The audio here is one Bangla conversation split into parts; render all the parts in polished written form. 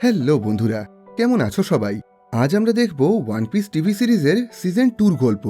হ্যালো বন্ধুরা, কেমন আছো সবাই? আজ আমরা দেখব ওয়ান পিস টিভি সিরিজের সিজন 2 গল্প।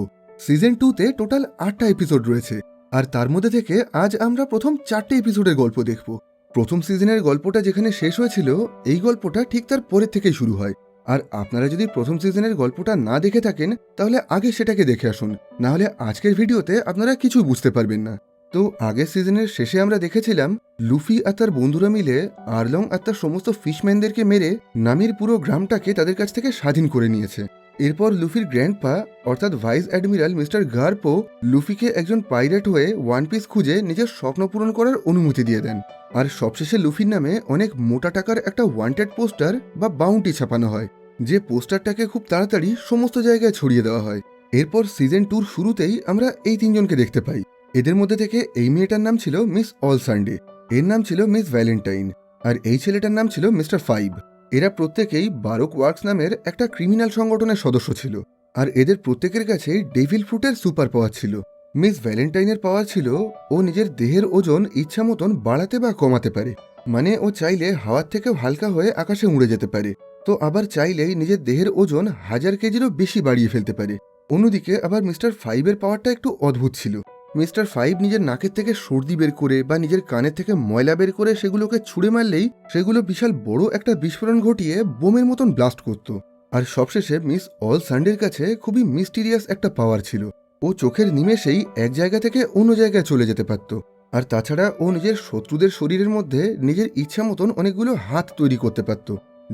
সিজন 2তে টোটাল 8টা এপিসোড রয়েছে, আর তার মধ্যে থেকে আজ আমরা প্রথম 4টে এপিসোডের গল্প দেখব। প্রথম সিজনের গল্পটা যেখানে শেষ হয়েছিল, এই গল্পটা ঠিক তার পরের থেকেই শুরু হয়। আর আপনারা যদি প্রথম সিজনের গল্পটা না দেখে থাকেন, তাহলে আগে সেটাকে দেখে আসুন, না হলে আজকের ভিডিওতে আপনারা কিছু বুঝতে পারবেন না। তো আগের সিজনের শেষে আমরা দেখেছিলাম লুফি আর তার বন্ধুরা মিলে আরলং আর তার সমস্ত ফিশম্যানদেরকে মেরে নামির পুরো গ্রামটাকে তাদের কাছ থেকে স্বাধীন করে নিয়েছে। এরপর লুফির গ্র্যান্ডপা অর্থাৎ ভাইস অ্যাডমিরাল মিস্টার গার্পো লুফিকে একজন পাইরেট হয়ে ওয়ান পিস খুঁজে নিজের স্বপ্ন পূরণ করার অনুমতি দিয়ে দেন। আর সবশেষে লুফির নামে অনেক মোটা টাকার একটা ওয়ান্টেড পোস্টার বা বাউন্টি ছাপানো হয়, যে পোস্টারটাকে খুব তাড়াতাড়ি সমস্ত জায়গায় ছড়িয়ে দেওয়া হয়। এরপর সিজন 2 শুরুতেই আমরা এই তিনজনকে দেখতে পাই। এদের মধ্যে থেকে এই মেয়েটার নাম ছিল মিস অল সানডে, এর নাম ছিল মিস ভ্যালেন্টাইন, আর এই ছেলেটার নাম ছিল মিস্টার ফাইভ। এরা প্রত্যেকেই বারোক ওয়ার্কস নামের একটা ক্রিমিনাল সংগঠনের সদস্য ছিল, আর এদের প্রত্যেকের কাছেই ডেভিল ফ্রুটের সুপার পাওয়ার ছিল। মিস ভ্যালেন্টাইনের পাওয়ার ছিল ও নিজের দেহের ওজন ইচ্ছা মতন বাড়াতে বা কমাতে পারে, মানে ও চাইলে হাওয়ার থেকেও হালকা হয়ে আকাশে উড়ে যেতে পারে, তো আবার চাইলেই নিজের দেহের ওজন 1000 কেজিরও বেশি বাড়িয়ে ফেলতে পারে। অন্যদিকে আবার মিস্টার ফাইভের পাওয়ারটা একটু অদ্ভুত ছিল। মিস্টার ফাইভ নিজের নাকের থেকে সর্দি বের করে বা নিজের কানের থেকে ময়লা বের করে সেগুলোকে ছুঁড়ে মারলেই সেগুলো বিশাল বড় একটা বিস্ফোরণ ঘটিয়ে বোমের মতন ব্লাস্ট করত। আর সবশেষে মিস অল সানডের কাছে খুবই মিস্টিরিয়াস একটা পাওয়ার ছিল, ও চোখের নিমেষেই এক জায়গা থেকে অন্য জায়গায় চলে যেতে পারত। আর তাছাড়া ও নিজের শত্রুদের শরীরের মধ্যে নিজের ইচ্ছা মতন অনেকগুলো হাত তৈরি করতে পারত,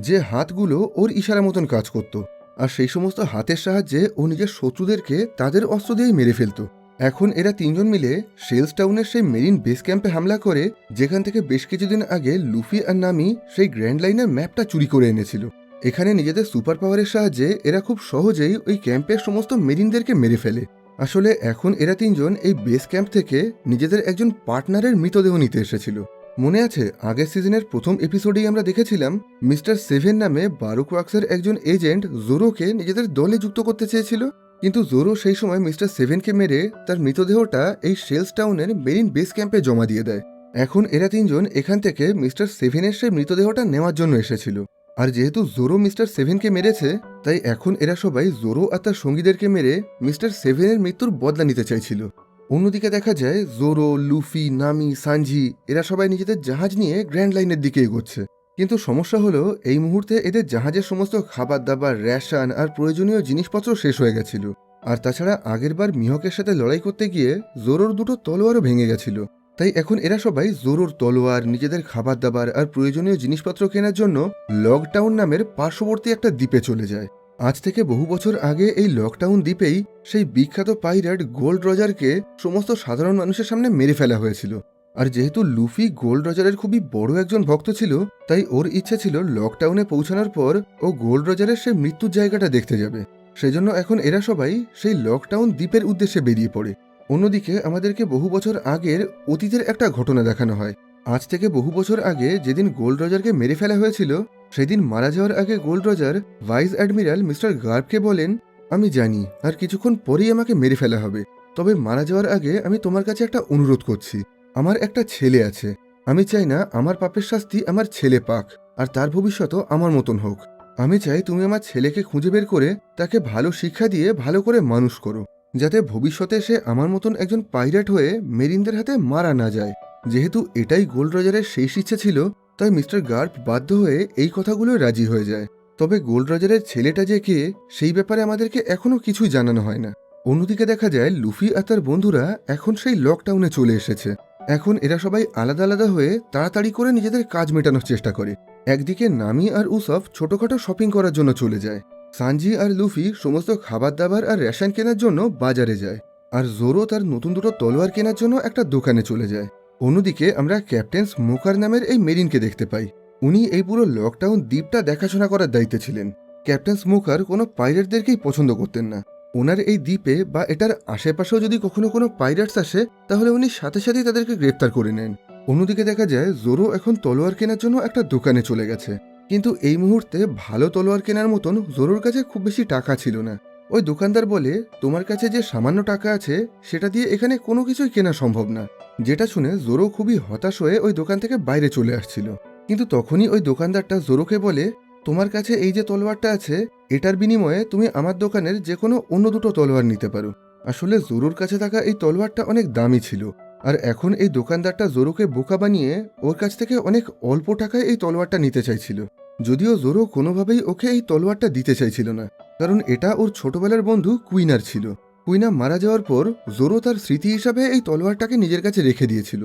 যে হাতগুলো ওর ইশারা মতন কাজ করত। আর সেই সমস্ত হাতের সাহায্যে ও নিজের শত্রুদেরকে তাদের অস্ত্র দিয়েই মেরে ফেলত। এখন এরা তিনজন মিলে শেলস টাউনের সেই মেরিন বেস ক্যাম্পে হামলা করে, যেখান থেকে বেশ কিছুদিন আগে লুফি আর নামি সেই গ্র্যান্ড লাইনের ম্যাপটা চুরি করে এনেছিল। এখানে নিজেদের সুপার পাওয়ারের সাহায্যে এরা খুব সহজেই ওই ক্যাম্পের সমস্ত মেরিনদেরকে মেরে ফেলে। আসলে এখন এরা তিনজন এই বেস ক্যাম্প থেকে নিজেদের একজন পার্টনারের মৃতদেহ নিতে এসেছিল। মনে আছে আগের সিজনের প্রথম এপিসোডেই আমরা দেখেছিলাম মিস্টার সেভেন নামে বারুক ওয়ার্কসের একজন এজেন্ট জোরোকে নিজেদের দলে যুক্ত করতে চেয়েছিল, কিন্তু জোরো সেই সময় মিস্টার সেভেনকে মেরে তার মৃতদেহটা এই শেলস টাউনের মেরিন বেস ক্যাম্পে জমা দিয়ে দেয়। এখন এরা তিনজন এখান থেকে মিস্টার সেভেনের সেই মৃতদেহটা নেওয়ার জন্য এসেছিল। আর যেহেতু জোরো মিস্টার সেভেনকে মেরেছে, তাই এখন এরা সবাই জোরো আর তার সঙ্গীদেরকে মেরে মিস্টার সেভেনের মৃত্যুর বদলা নিতে চাইছিল। অন্যদিকে দেখা যায় জোরো, লুফি, নামি, সানজি এরা সবাই নিজেদের জাহাজ নিয়ে গ্র্যান্ড লাইনের দিকে এগোচ্ছে। কিন্তু সমস্যা হলো এই মুহূর্তে এদের জাহাজের সমস্ত খাবার দাবার, রেশন আর প্রয়োজনীয় জিনিসপত্র শেষ হয়ে গেছিল। আর তাছাড়া আগেরবার মিহকের সাথে লড়াই করতে গিয়ে জোরোর দুটো তলোয়ারও ভেঙে গেছিল। তাই এখন এরা সবাই জোরোর তলোয়ার, নিজেদের খাবার দাবার আর প্রয়োজনীয় জিনিসপত্র কেনার জন্য লকটাউন নামের পার্শ্ববর্তী একটা দ্বীপে চলে যায়। আজ থেকে বহু বছর আগে এই লকটাউন দ্বীপেই সেই বিখ্যাত পাইরেট গোল্ড রজারকে সমস্ত সাধারণ মানুষের সামনে মেরে ফেলা হয়েছিল। আর যেহেতু লুফি গোল্ড রজারের খুবই বড় একজন ভক্ত ছিল, তাই ওর ইচ্ছে ছিল লকটাউনে পৌঁছানোর পর ও গোল্ড রজারের সেই মৃত্যুর জায়গাটা দেখতে যাবে। সেজন্য এখন এরা সবাই সেই লকটাউন দ্বীপের উদ্দেশ্যে বেরিয়ে পড়ে। অন্যদিকে আমাদেরকে বহু বছর আগের অতীতের একটা ঘটনা দেখানো হয়। আজ থেকে বহু বছর আগে যেদিন গোল্ড রজারকে মেরে ফেলা হয়েছিল, সেদিন মারা যাওয়ার আগে Gol D Roger vice admiral mister গার্বকে বলেন, আমি জানি আর কিছুক্ষণ পরেই আমাকে মেরে ফেলা হবে, তবে মারা যাওয়ার আগে আমি তোমার কাছে একটা অনুরোধ করছি। আমার একটা ছেলে আছে, আমি চাই না আমার পাপের শাস্তি আমার ছেলে পাক, আর তার ভবিষ্যৎও আমার মতন হোক। আমি চাই তুমি আমার ছেলেকে খুঁজে বের করে তাকে ভালো শিক্ষা দিয়ে ভালো করে মানুষ করো, যাতে ভবিষ্যতে সে আমার মতন একজন পাইরেট হয়ে মেরিনদের হাতে মারা না যায়। যেহেতু এটাই গোল্ড রজারের শেষ ইচ্ছে ছিল, তাই মিস্টার গার্প বাধ্য হয়ে এই কথাগুলো রাজি হয়ে যায়। তবে গোল্ড রজারের ছেলেটা যে কে, সেই ব্যাপারে আমাদেরকে এখনো কিছুই জানানো হয় না। অন্যদিকে দেখা যায় লুফি আর তার বন্ধুরা এখন সেই লকটাউনে চলে এসেছে। এখন এরা সবাই আলাদা আলাদা হয়ে তাড়াতাড়ি করে নিজেদের কাজ মেটানোর চেষ্টা করে। একদিকে নামি আর উসফ ছোটখাটো শপিং করার জন্য চলে যায়, সানজি আর লুফি সমস্ত খাবার দাবার আর রেশন কেনার জন্য বাজারে যায়, আর জোরো তার নতুন দুটো তলোয়ার কেনার জন্য একটা দোকানে চলে যায়। অন্যদিকে আমরা ক্যাপ্টেন স্মোকার নামের এই মেরিনকে দেখতে পাই। উনি এই পুরো লকডাউন দ্বীপটা দেখাশোনা করার দায়িত্বে ছিলেন। ক্যাপ্টেন স্মোকার কোনো পাইরেটদেরকেই পছন্দ করতেন না। ওনার এই দ্বীপে বা এটার আশেপাশেও যদি কখনো কোনো পাইরেটস আসে, তাহলে উনি সাথে সাথেই তাদেরকে গ্রেপ্তার করে নেন। অন্যদিকে দেখা যায় জোরো এখন তলোয়ার কেনার জন্য একটা দোকানে চলে গেছে, কিন্তু এই মুহূর্তে ভালো তলোয়ার কেনার মতন জোরোর কাছে খুব বেশি টাকা ছিল না। ওই দোকানদার বলে, তোমার কাছে যে সামান্য টাকা আছে সেটা দিয়ে এখানে কোনো কিছুই কেনা সম্ভব না। যেটা শুনে জোরো খুবই হতাশ হয়ে ওই দোকান থেকে বাইরে চলে আসছিল। কিন্তু তখনই ওই দোকানদারটা জোরোকে বলে, তোমার কাছে এই যে তলোয়ারটা আছে, এটার বিনিময়ে তুমি আমার দোকানের যে কোনো অন্য দুটো তলোয়ার নিতে পারো। আসলে জোরোর কাছে থাকা এই তলোয়ারটা অনেক দামি ছিল, আর এখন এই দোকানদারটা জোরোকে বোকা বানিয়ে ওর কাছ থেকে অনেক অল্প টাকায় এই তলোয়ারটা নিতে চাইছিল। যদিও জোরো কোনোভাবেই ওকে এই তলোয়ারটা দিতে চাইছিল না, কারণ এটা ওর ছোটবেলার বন্ধু কুইনার ছিল। কুইনা মারা যাওয়ার পর জোরো তার স্মৃতি হিসাবে এই তলোয়ারটাকে নিজের কাছে রেখে দিয়েছিল।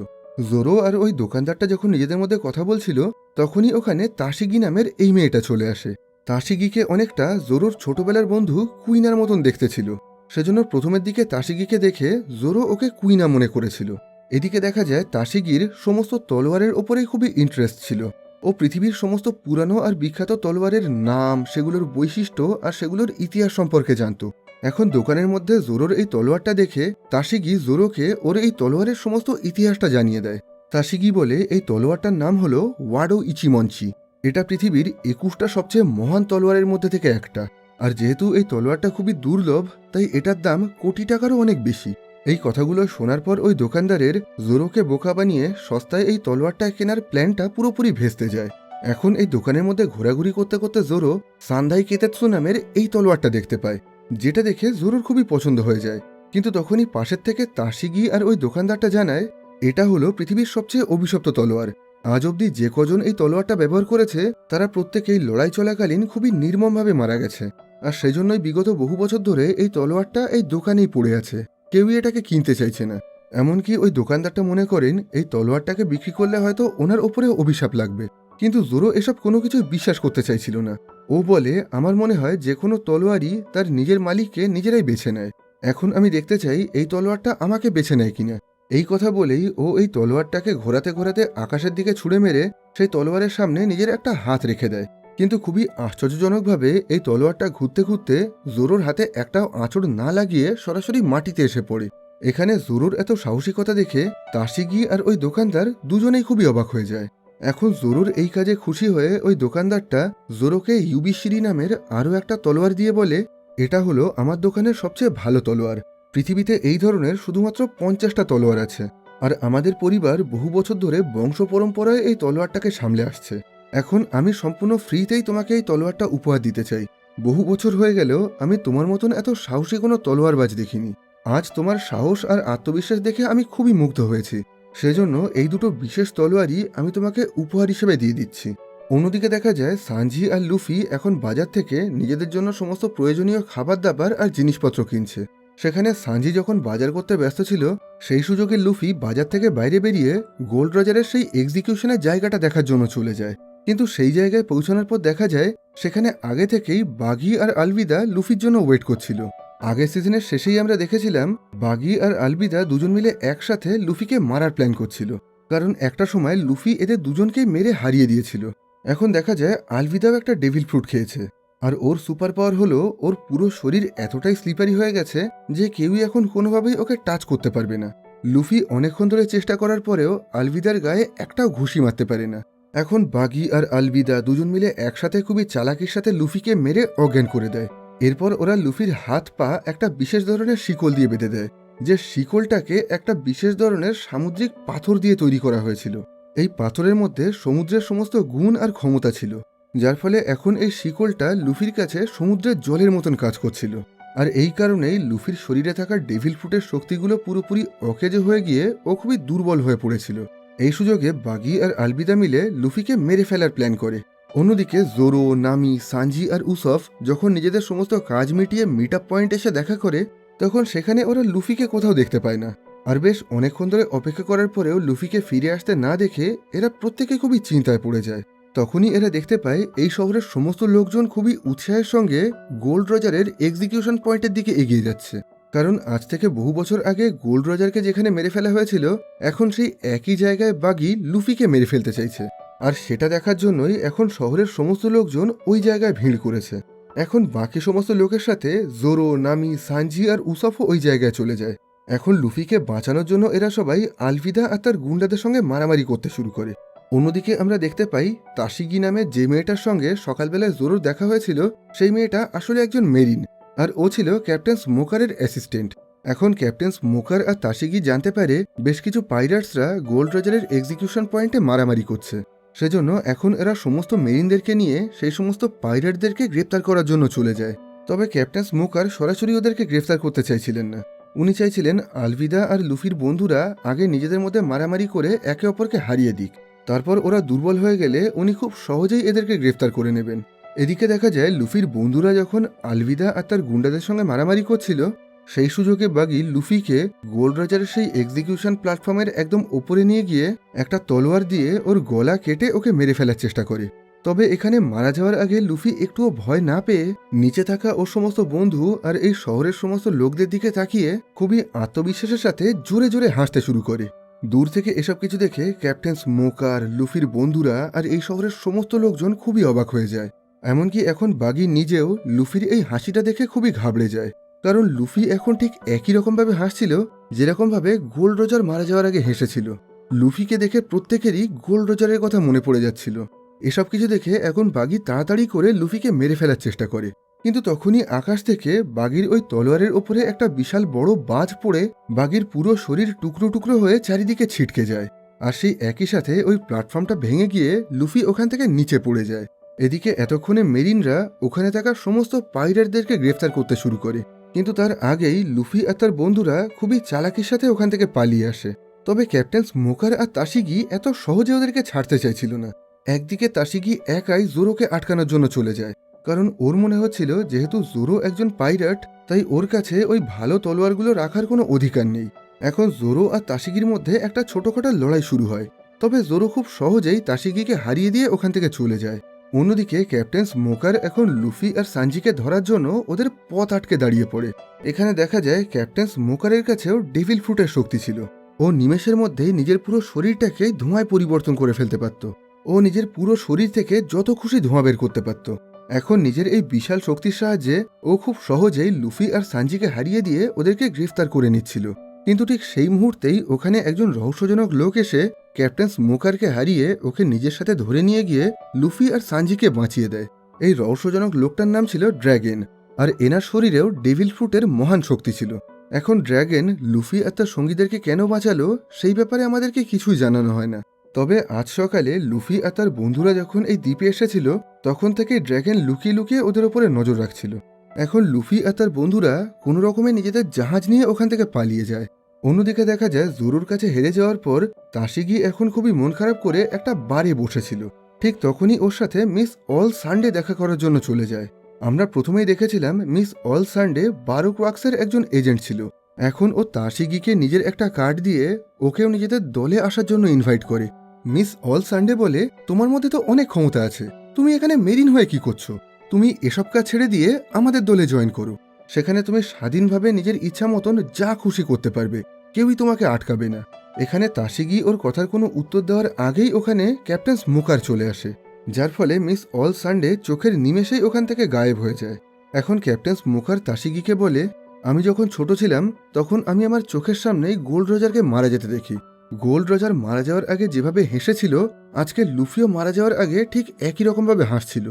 জোরো আর ওই দোকানদারটা যখন নিজেদের মধ্যে কথা বলছিল, তখনই ওখানে তাশিগি নামের এই মেয়েটা চলে আসে। তাশিগিকে অনেকটা জোরোর ছোটবেলার বন্ধু কুইনার মতন দেখতে ছিল, সেজন্য প্রথমের দিকে তাশিগিকে দেখে জোরো ওকে কুইনা মনে করেছিল। এদিকে দেখা যায় তাশিগির সমস্ত তলোয়ারের ওপরেই খুবই ইন্টারেস্ট ছিল। ও পৃথিবীর সমস্ত পুরানো আর বিখ্যাত তলোয়ারের নাম, সেগুলোর বৈশিষ্ট্য আর সেগুলোর ইতিহাস সম্পর্কে জানত। এখন দোকানের মধ্যে জোরোর এই তলোয়ারটা দেখে তাশিগি জোরোকে ওর এই তলোয়ারের সমস্ত ইতিহাসটা জানিয়ে দেয়। তাশিগি বলে এই তলোয়ারটার নাম হলো ওয়াডো ইচিমনচি। এটা পৃথিবীর 21টা সবচেয়ে মহান তলোয়ারের মধ্যে থেকে একটা। আর যেহেতু এই তলোয়ারটা খুবই দুর্লভ, তাই এটার দাম কোটি টাকারও অনেক বেশি। এই কথাগুলো শোনার পর ওই দোকানদারের জোরোকে বোকা বানিয়ে সস্তায় এই তলোয়ারটা কেনার প্ল্যানটা পুরোপুরি ভেস্তে যায়। এখন এই দোকানের মধ্যে ঘোরাঘুরি করতে করতে জোরো সান্দাই কেতেৎসু নামের এই তলোয়ারটা দেখতে পায়, যেটা দেখে জোরোর খুবই পছন্দ হয়ে যায়। কিন্তু তখনই পাশের থেকে তাশিগি আর ওই দোকানদারটা জানায় এটা হলো পৃথিবীর সবচেয়ে অভিশপ্ত তলোয়ার। আজ অবধি যে কজন এই তলোয়ারটা ব্যবহার করেছে তারা প্রত্যেকেই লড়াই চলাকালীন খুবই নির্মমভাবে মারা গেছে, আর সেজন্যই বিগত বহু বছর ধরে এই তলোয়ারটা এই দোকানেই পড়ে আছে। কেউই এটাকে কিনতে চাইছে না। এমনকি ওই দোকানদারটা মনে করেন এই তলোয়ারটাকে বিক্রি করলে হয়তো ওনার ওপরে অভিশাপ লাগবে। কিন্তু জোরো এসব কোনো কিছুই বিশ্বাস করতে চাইছিল না। ও বলে আমার মনে হয় যে কোনো তলোয়ারই তার নিজের মালিককে নিজেরাই বেছে নেয়। এখন আমি দেখতে চাই এই তলোয়ারটা আমাকে বেছে নেয় কিনা। এই কথা বলেই ও এই তলোয়ারটাকে ঘোরাতে ঘোরাতে আকাশের দিকে ছুঁড়ে মেরে সেই তলোয়ারের সামনে নিজের একটা হাত রেখে দেয়। কিন্তু খুবই আশ্চর্যজনকভাবে এই তলোয়ারটা ঘুরতে ঘুরতে জোরোর হাতে একটাও আঁচড় না লাগিয়ে সরাসরি মাটিতে এসে পড়ে। এখানে জোরোর এত সাহসিকতা দেখে তাশিগি আর ওই দোকানদার দুজনেই খুবই অবাক হয়ে যায়। এখন জোরোর এই কাজে খুশি হয়ে ওই দোকানদারটা জোরোকে ইউবিশিরি নামের আরও একটা তলোয়ার দিয়ে বলে এটা হলো আমার দোকানের সবচেয়ে ভালো তলোয়ার। পৃথিবীতে এই ধরনের শুধুমাত্র 50টা তলোয়ার আছে, আর আমাদের পরিবার বহু বছর ধরে বংশ পরম্পরায় এই তলোয়ারটাকে সামলে আসছে। এখন আমি সম্পূর্ণ ফ্রিতেই তোমাকে এই তলোয়ারটা উপহার দিতে চাই। বহু বছর হয়ে গেলেও আমি তোমার মতন এত সাহসী কোনো তলোয়ারবাজ দেখিনি। আজ তোমার সাহস আর আত্মবিশ্বাস দেখে আমি খুবই মুগ্ধ হয়েছি। সেজন্য এই দুটো বিশেষ তলোয়ারই আমি তোমাকে উপহার হিসেবে দিয়ে দিচ্ছি। অন্যদিকে দেখা যায় সানজি আর লুফি এখন বাজার থেকে নিজেদের জন্য সমস্ত প্রয়োজনীয় খাবার দাবার আর জিনিসপত্র কিনছে। সেখানে সানজি যখন বাজার করতে ব্যস্ত ছিল, সেই সুযোগে লুফি বাজার থেকে বাইরে বেরিয়ে গোল্ড রজারের সেই এক্সিকিউশনের জায়গাটা দেখার জন্য চলে যায়। কিন্তু সেই জায়গায় পৌঁছানোর পর দেখা যায় সেখানে আগে থেকেই বাগি আর আলবিদা লুফির জন্য ওয়েট করছিল। আগের সিজনের শেষেই আমরা দেখেছিলাম বাগি আর আলবিদা দুজন মিলে একসাথে লুফিকে মারার প্ল্যান করছিল, কারণ একটা সময় লুফি এদের দুজনকেই মেরে হারিয়ে দিয়েছিল। এখন দেখা যায় আলবিদাও একটা ডেভিল ফ্রুট খেয়েছে, আর ওর সুপার পাওয়ার হলো ওর পুরো শরীর এতটাই স্লিপারি হয়ে গেছে যে কেউই এখন কোনোভাবেই ওকে টাচ করতে পারবে না। লুফি অনেকক্ষণ ধরে চেষ্টা করার পরেও আলবিদার গায়ে একটাও ঘুষি মারতে পারে না। এখন বাগি আর আলবিদা দুজন মিলে একসাথে খুবই চালাকির সাথে লুফিকে মেরে অজ্ঞান করে দেয়। এরপর ওরা লুফির হাত পা একটা বিশেষ ধরনের শিকল দিয়ে বেঁধে দেয়, যে শিকলটাকে একটা বিশেষ ধরনের সামুদ্রিক পাথর দিয়ে তৈরি করা হয়েছিল। এই পাথরের মধ্যে সমুদ্রের সমস্ত গুণ আর ক্ষমতা ছিল, যার ফলে এখন এই শিকলটা লুফির কাছে সমুদ্রের জলের মতন কাজ করছিল। আর এই কারণেই লুফির শরীরে থাকা ডেভিল ফ্রুটের শক্তিগুলো পুরোপুরি অকেজো হয়ে গিয়ে ও খুবই দুর্বল হয়ে পড়েছিল। এই সুযোগে বাগি আর আলবিদা মিলে লুফিকে মেরে ফেলার প্ল্যান করে। অন্যদিকে জোরো, নামি, সানজি আর উসফ যখন নিজেদের সমস্ত কাজ মিটিয়ে মিট আপ পয়েন্ট এসে দেখা করে, তখন সেখানে ওরা লুফিকে কোথাও দেখতে পায় না। আর বেশ অনেকক্ষণ ধরে অপেক্ষা করার পরেও লুফিকে ফিরে আসতে না দেখে এরা প্রত্যেকে খুবই চিন্তায় পড়ে যায়। তখনই এরা দেখতে পায় এই শহরের সমস্ত লোকজন খুবই উৎসাহের সঙ্গে গোল্ড রজারের এক্সিকিউশন পয়েন্টের দিকে এগিয়ে যাচ্ছে। কারণ আজ থেকে বহু বছর আগে গোল্ড রজারকে যেখানে মেরে ফেলা হয়েছিল, এখন সেই একই জায়গায় বাগি লুফিকে মেরে ফেলতে চাইছে। আর সেটা দেখার জন্যই এখন শহরের সমস্ত লোকজন ওই জায়গায় ভিড় করেছে। এখন বাকি সমস্ত লোকের সাথে জোরো, নামি, সানজি আর উসফও ওই জায়গায় চলে যায়। এখন লুফিকে বাঁচানোর জন্য এরা সবাই আলবিদা আর তার গুন্ডাদের সঙ্গে মারামারি করতে শুরু করে। অন্যদিকে আমরা দেখতে পাই তাশিগি নামে যে মেয়েটার সঙ্গে সকালবেলায় জোরোর দেখা হয়েছিল, সেই মেয়েটা আসলে একজন মেরিন, আর ও ছিল ক্যাপ্টেন স্মোকারের অ্যাসিস্ট্যান্ট। এখন ক্যাপ্টেন স্মোকার আর তাশিগি জানতে পারে বেশ কিছু পাইরাটসরা গোল্ড রজারের এক্সিকিউশন পয়েন্টে মারামারি করছে। সেজন্য এখন এরা সমস্ত মেরিনদেরকে নিয়ে সেই সমস্ত পাইরেটদেরকে গ্রেপ্তার করার জন্য চলে যায়। তবে ক্যাপ্টেন স্মোকার সরাসরি ওদেরকে গ্রেফতার করতে চাইছিলেন না। উনি চাইছিলেন আলভিদা আর লুফির বন্ধুরা আগে নিজেদের মধ্যে মারামারি করে একে অপরকে হারিয়ে দিক, তারপর ওরা দুর্বল হয়ে গেলে উনি খুব সহজেই এদেরকে গ্রেফতার করে নেবেন। এদিকে দেখা যায় লুফির বন্ধুরা যখন আলভিদা আর তার গুন্ডাদের সঙ্গে মারামারি করছিল, সেই সুযোগে বাগি লুফিকে গোল্ড রজারের সেই এক্সিকিউশন প্ল্যাটফর্মের একদম ওপরে নিয়ে গিয়ে একটা তলোয়ার দিয়ে ওর গলা কেটে ওকে মেরে ফেলার চেষ্টা করে। তবে এখানে মারা যাওয়ার আগে লুফি একটুও ভয় না পেয়ে নিচে থাকা ওর সমস্ত বন্ধু আর এই শহরের সমস্ত লোকদের দিকে তাকিয়ে খুবই আত্মবিশ্বাসের সাথে জোরে জোরে হাসতে শুরু করে। দূর থেকে এসব কিছু দেখে ক্যাপ্টেন স্মোকার, লুফির বন্ধুরা আর এই শহরের সমস্ত লোকজন খুবই অবাক হয়ে যায়। এমনকি এখন বাগি নিজেও লুফির এই হাসিটা দেখে খুবই ঘাবড়ে যায়, কারণ লুফি এখন ঠিক একই রকমভাবে হাসছিল যেরকমভাবে গোল্ড রজার মারা যাওয়ার আগে হেসেছিল। লুফিকে দেখে প্রত্যেকেরই গোল্ড রজারের কথা মনে পড়ে যাচ্ছিল। এসব কিছু দেখে এখন বাগি তাড়াতাড়ি করে লুফিকে মেরে ফেলার চেষ্টা করে, কিন্তু তখনই আকাশ থেকে বাগির ওই তলোয়ারের ওপরে একটা বিশাল বড় বাজ পড়ে বাগির পুরো শরীর টুকরো টুকরো হয়ে চারিদিকে ছিটকে যায়। আর সেই একই সাথে ওই প্ল্যাটফর্মটা ভেঙে গিয়ে লুফি ওখান থেকে নিচে পড়ে যায়। এদিকে এতক্ষণে মেরিনরা ওখানে থাকা সমস্ত পাইরেটদেরকে গ্রেফতার করতে শুরু করে, কিন্তু তার আগেই লুফি আর তার বন্ধুরা খুবই চালাকির সাথে ওখান থেকে পালিয়ে আসে। তবে ক্যাপ্টেন স্মোকার আর তাশিগি এত সহজে ওদেরকে ছাড়তে চাইছিল না। একদিকে তাশিগি একাই জোরোকে আটকানোর জন্য চলে যায়, কারণ ওর মনে হচ্ছিল যেহেতু জোরো একজন পাইরেট, তাই ওর কাছে ওই ভালো তলোয়ারগুলো রাখার কোনো অধিকার নেই। এখন জোরো আর তাশিগির মধ্যে একটা ছোটখাটো লড়াই শুরু হয়, তবে জোরো খুব সহজেই তাশিগিকে হারিয়ে দিয়ে ওখান থেকে চলে যায়। অন্যদিকে ক্যাপ্টেন স্মোকার এখন লুফি আর সানজিকে ধরার জন্য ওদের পথ আটকে দাঁড়িয়ে পড়ে। এখানে দেখা যায় ক্যাপ্টেন স্মোকারের কাছেও ডেভিল ফ্রুটের শক্তি ছিল। ও নিমেষের মধ্যেই নিজের পুরো শরীরটাকে ধোঁয়ায় পরিবর্তন করে ফেলতে পারত। ও নিজের পুরো শরীর থেকে যত খুশি ধোঁয়া বের করতে পারত। এখন নিজের এই বিশাল শক্তির সাহায্যে ও খুব সহজেই লুফি আর সানজিকে হারিয়ে দিয়ে ওদেরকে গ্রেফতার করে নিচ্ছিল। কিন্তু ঠিক সেই মুহূর্তেই ওখানে একজন রহস্যজনক লোক এসে ক্যাপ্টেন স্মোকারকে হারিয়ে ওকে নিজের সাথে ধরে নিয়ে গিয়ে লুফি আর সানজিকে বাঁচিয়ে দেয়। এই রহস্যজনক লোকটার নাম ছিল ড্র্যাগন, আর এনার শরীরেও ডেভিল ফ্রুটের মহান শক্তি ছিল। এখন ড্র্যাগন লুফি আর তার সঙ্গীদেরকে কেন বাঁচালো সেই ব্যাপারে আমাদেরকে কিছুই জানানো হয় না। তবে আজ সকালে লুফি আর তার বন্ধুরা যখন এই দ্বীপে এসেছিল, তখন থেকে ড্র্যাগন লুকিয়ে লুকিয়ে ওদের ওপরে নজর রাখছিল। এখন লুফি আর তার বন্ধুরা কোনো রকমে নিজেদের জাহাজ নিয়ে ওখান থেকে পালিয়ে যায়। অন্যদিকে দেখা যায় জোরোর কাছে হেরে যাওয়ার পর তাশিগি এখন খুবই মন খারাপ করে একটা বারে বসেছিল। ঠিক তখনই ওর সাথে মিস অল সানডে দেখা করার জন্য চলে যায়। আমরা প্রথমেই দেখেছিলাম মিস অল সানডে বারোক ওয়াক্সের একজন এজেন্ট ছিল। এখন ও তাশিগিকে নিজের একটা কার্ড দিয়ে ওকেও নিজেদের দলে আসার জন্য ইনভাইট করে। মিস অল সানডে বলে, তোমার মধ্যে তো অনেক ক্ষমতা আছে, তুমি এখানে মেরিন হয়ে কি করছো? তুমি এসব কাজ ছেড়ে দিয়ে আমাদের দলে জয়েন করো। সেখানে তুমি স্বাধীনভাবে নিজের ইচ্ছা মতন যা খুশি করতে পারবে, কেউই তোমাকে আটকাবে না। এখানে তাশিগি ওর কথার কোনো উত্তর দেওয়ার আগেই ওখানে ক্যাপ্টেন স্মোকার চলে আসে, যার ফলে মিস অল সানডে চোখের নিমেষেই ওখান থেকে গায়েব হয়ে যায়। এখন ক্যাপ্টেন স্মোকার তাশিগিকে বলে, আমি যখন ছোট ছিলাম তখন আমি আমার চোখের সামনেই গোল্ড রজারকে মারা যেতে দেখি। গোল্ড রজার মারা যাওয়ার আগে যেভাবে হেসেছিল, আজকে লুফিও মারা যাওয়ার আগে ঠিক একই রকমভাবে হাসছিল।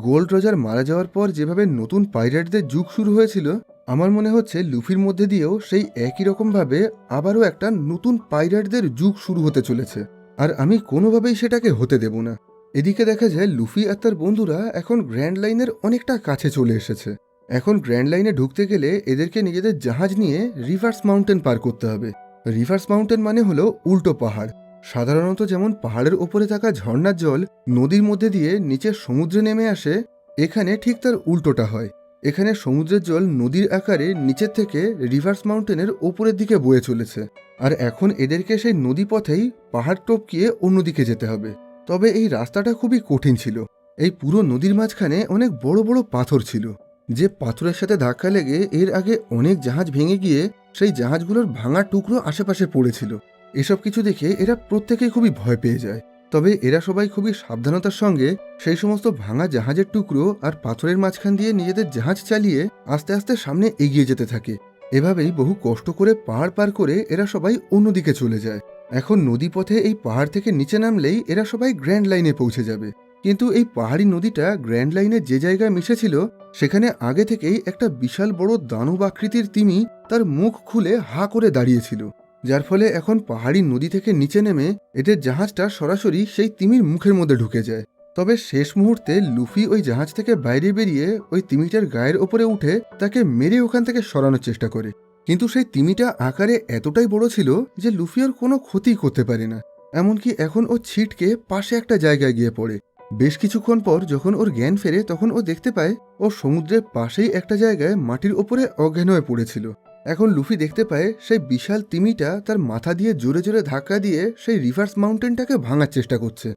গোল্ড রজার মারা যাওয়ার পর যেভাবে নতুন পাইরেটদের যুগ শুরু হয়েছিল, আমার মনে হচ্ছে লুফির মধ্যে দিয়েও সেই একই রকমভাবে আবারও একটা নতুন পাইরেটদের যুগ শুরু হতে চলেছে, আর আমি কোনোভাবেই সেটাকে হতে দেব না। এদিকে দেখা যায় লুফি আর তার বন্ধুরা এখন গ্র্যান্ড লাইনের অনেকটা কাছে চলে এসেছে। এখন গ্র্যান্ড লাইনে ঢুকতে গেলে এদেরকে নিজেদের জাহাজ নিয়ে রিভার্স মাউন্টেন পার করতে হবে। রিভার্স মাউন্টেন মানে হলো উল্টো পাহাড়। সাধারণত যেমন পাহাড়ের ওপরে থাকা ঝর্ণার জল নদীর মধ্যে দিয়ে নিচে সমুদ্রে নেমে আসে, এখানে ঠিক তার উল্টোটা হয়। এখানে সমুদ্রের জল নদীর আকারে নিচের থেকে রিভার্স মাউন্টেনের ওপরের দিকে বয়ে চলেছে, আর এখন এদেরকে সেই নদী পথেই পাহাড় টপকিয়ে অন্যদিকে যেতে হবে। তবে এই রাস্তাটা খুবই কঠিন ছিল। এই পুরো নদীর মাঝখানে অনেক বড় বড় পাথর ছিল, যে পাথরের সাথে ধাক্কা লেগে এর আগে অনেক জাহাজ ভেঙে গিয়ে সেই জাহাজগুলোর ভাঙা টুকরো আশেপাশে পড়েছিল। এসব কিছু দেখে এরা প্রত্যেকেই খুবই ভয় পেয়ে যায়। তবে এরা সবাই খুবই সাবধানতার সঙ্গে সেই সমস্ত ভাঙা জাহাজের টুকরো আর পাথরের মাঝখান দিয়ে নিজেদের জাহাজ চালিয়ে আস্তে আস্তে সামনে এগিয়ে যেতে থাকে। এভাবেই বহু কষ্ট করে পাহাড় পার করে এরা সবাই অন্যদিকে চলে যায়। এখন নদীপথে এই পাহাড় থেকে নিচে নামলেই এরা সবাই গ্র্যান্ড লাইনে পৌঁছে যাবে। কিন্তু এই পাহাড়ি নদীটা গ্র্যান্ড লাইনে যে জায়গায় মিশেছিল, সেখানে আগে থেকেই একটা বিশাল বড় দানব আকৃতির তিমি তার মুখ খুলে হা করে দাঁড়িয়েছিল। যার ফলে এখন পাহাড়ি নদী থেকে নিচে নেমে এদের জাহাজটা সরাসরি সেই তিমির মুখের মধ্যে ঢুকে যায়। তবে শেষ মুহূর্তে লুফি ওই জাহাজ থেকে বাইরে বেরিয়ে ওই তিমিটার গায়ের ওপরে উঠে তাকে মেরে ওখান থেকে সরানোর চেষ্টা করে। কিন্তু সেই তিমিটা আকারে এতটাই বড় ছিল যে লুফি ওর কোনো ক্ষতি করতে পারে না। এমনকি এখন ও ছিটকে পাশে একটা জায়গায় গিয়ে পড়ে। বেশ কিছুক্ষণ পর যখন ওর জ্ঞান ফেরে তখন ও দেখতে পায় ও সমুদ্রের পাশেই একটা জায়গায় মাটির ওপরে অজ্ঞান হয়ে পড়েছিল। এখন লুফি দেখতে পায় সেই বিশাল তিমিটা তার মাথা দিয়ে জোরে জোরে ধাক্কা দিয়ে সেই রিভার্স মাউন্টেনটাকে ভাঙার চেষ্টা করছে।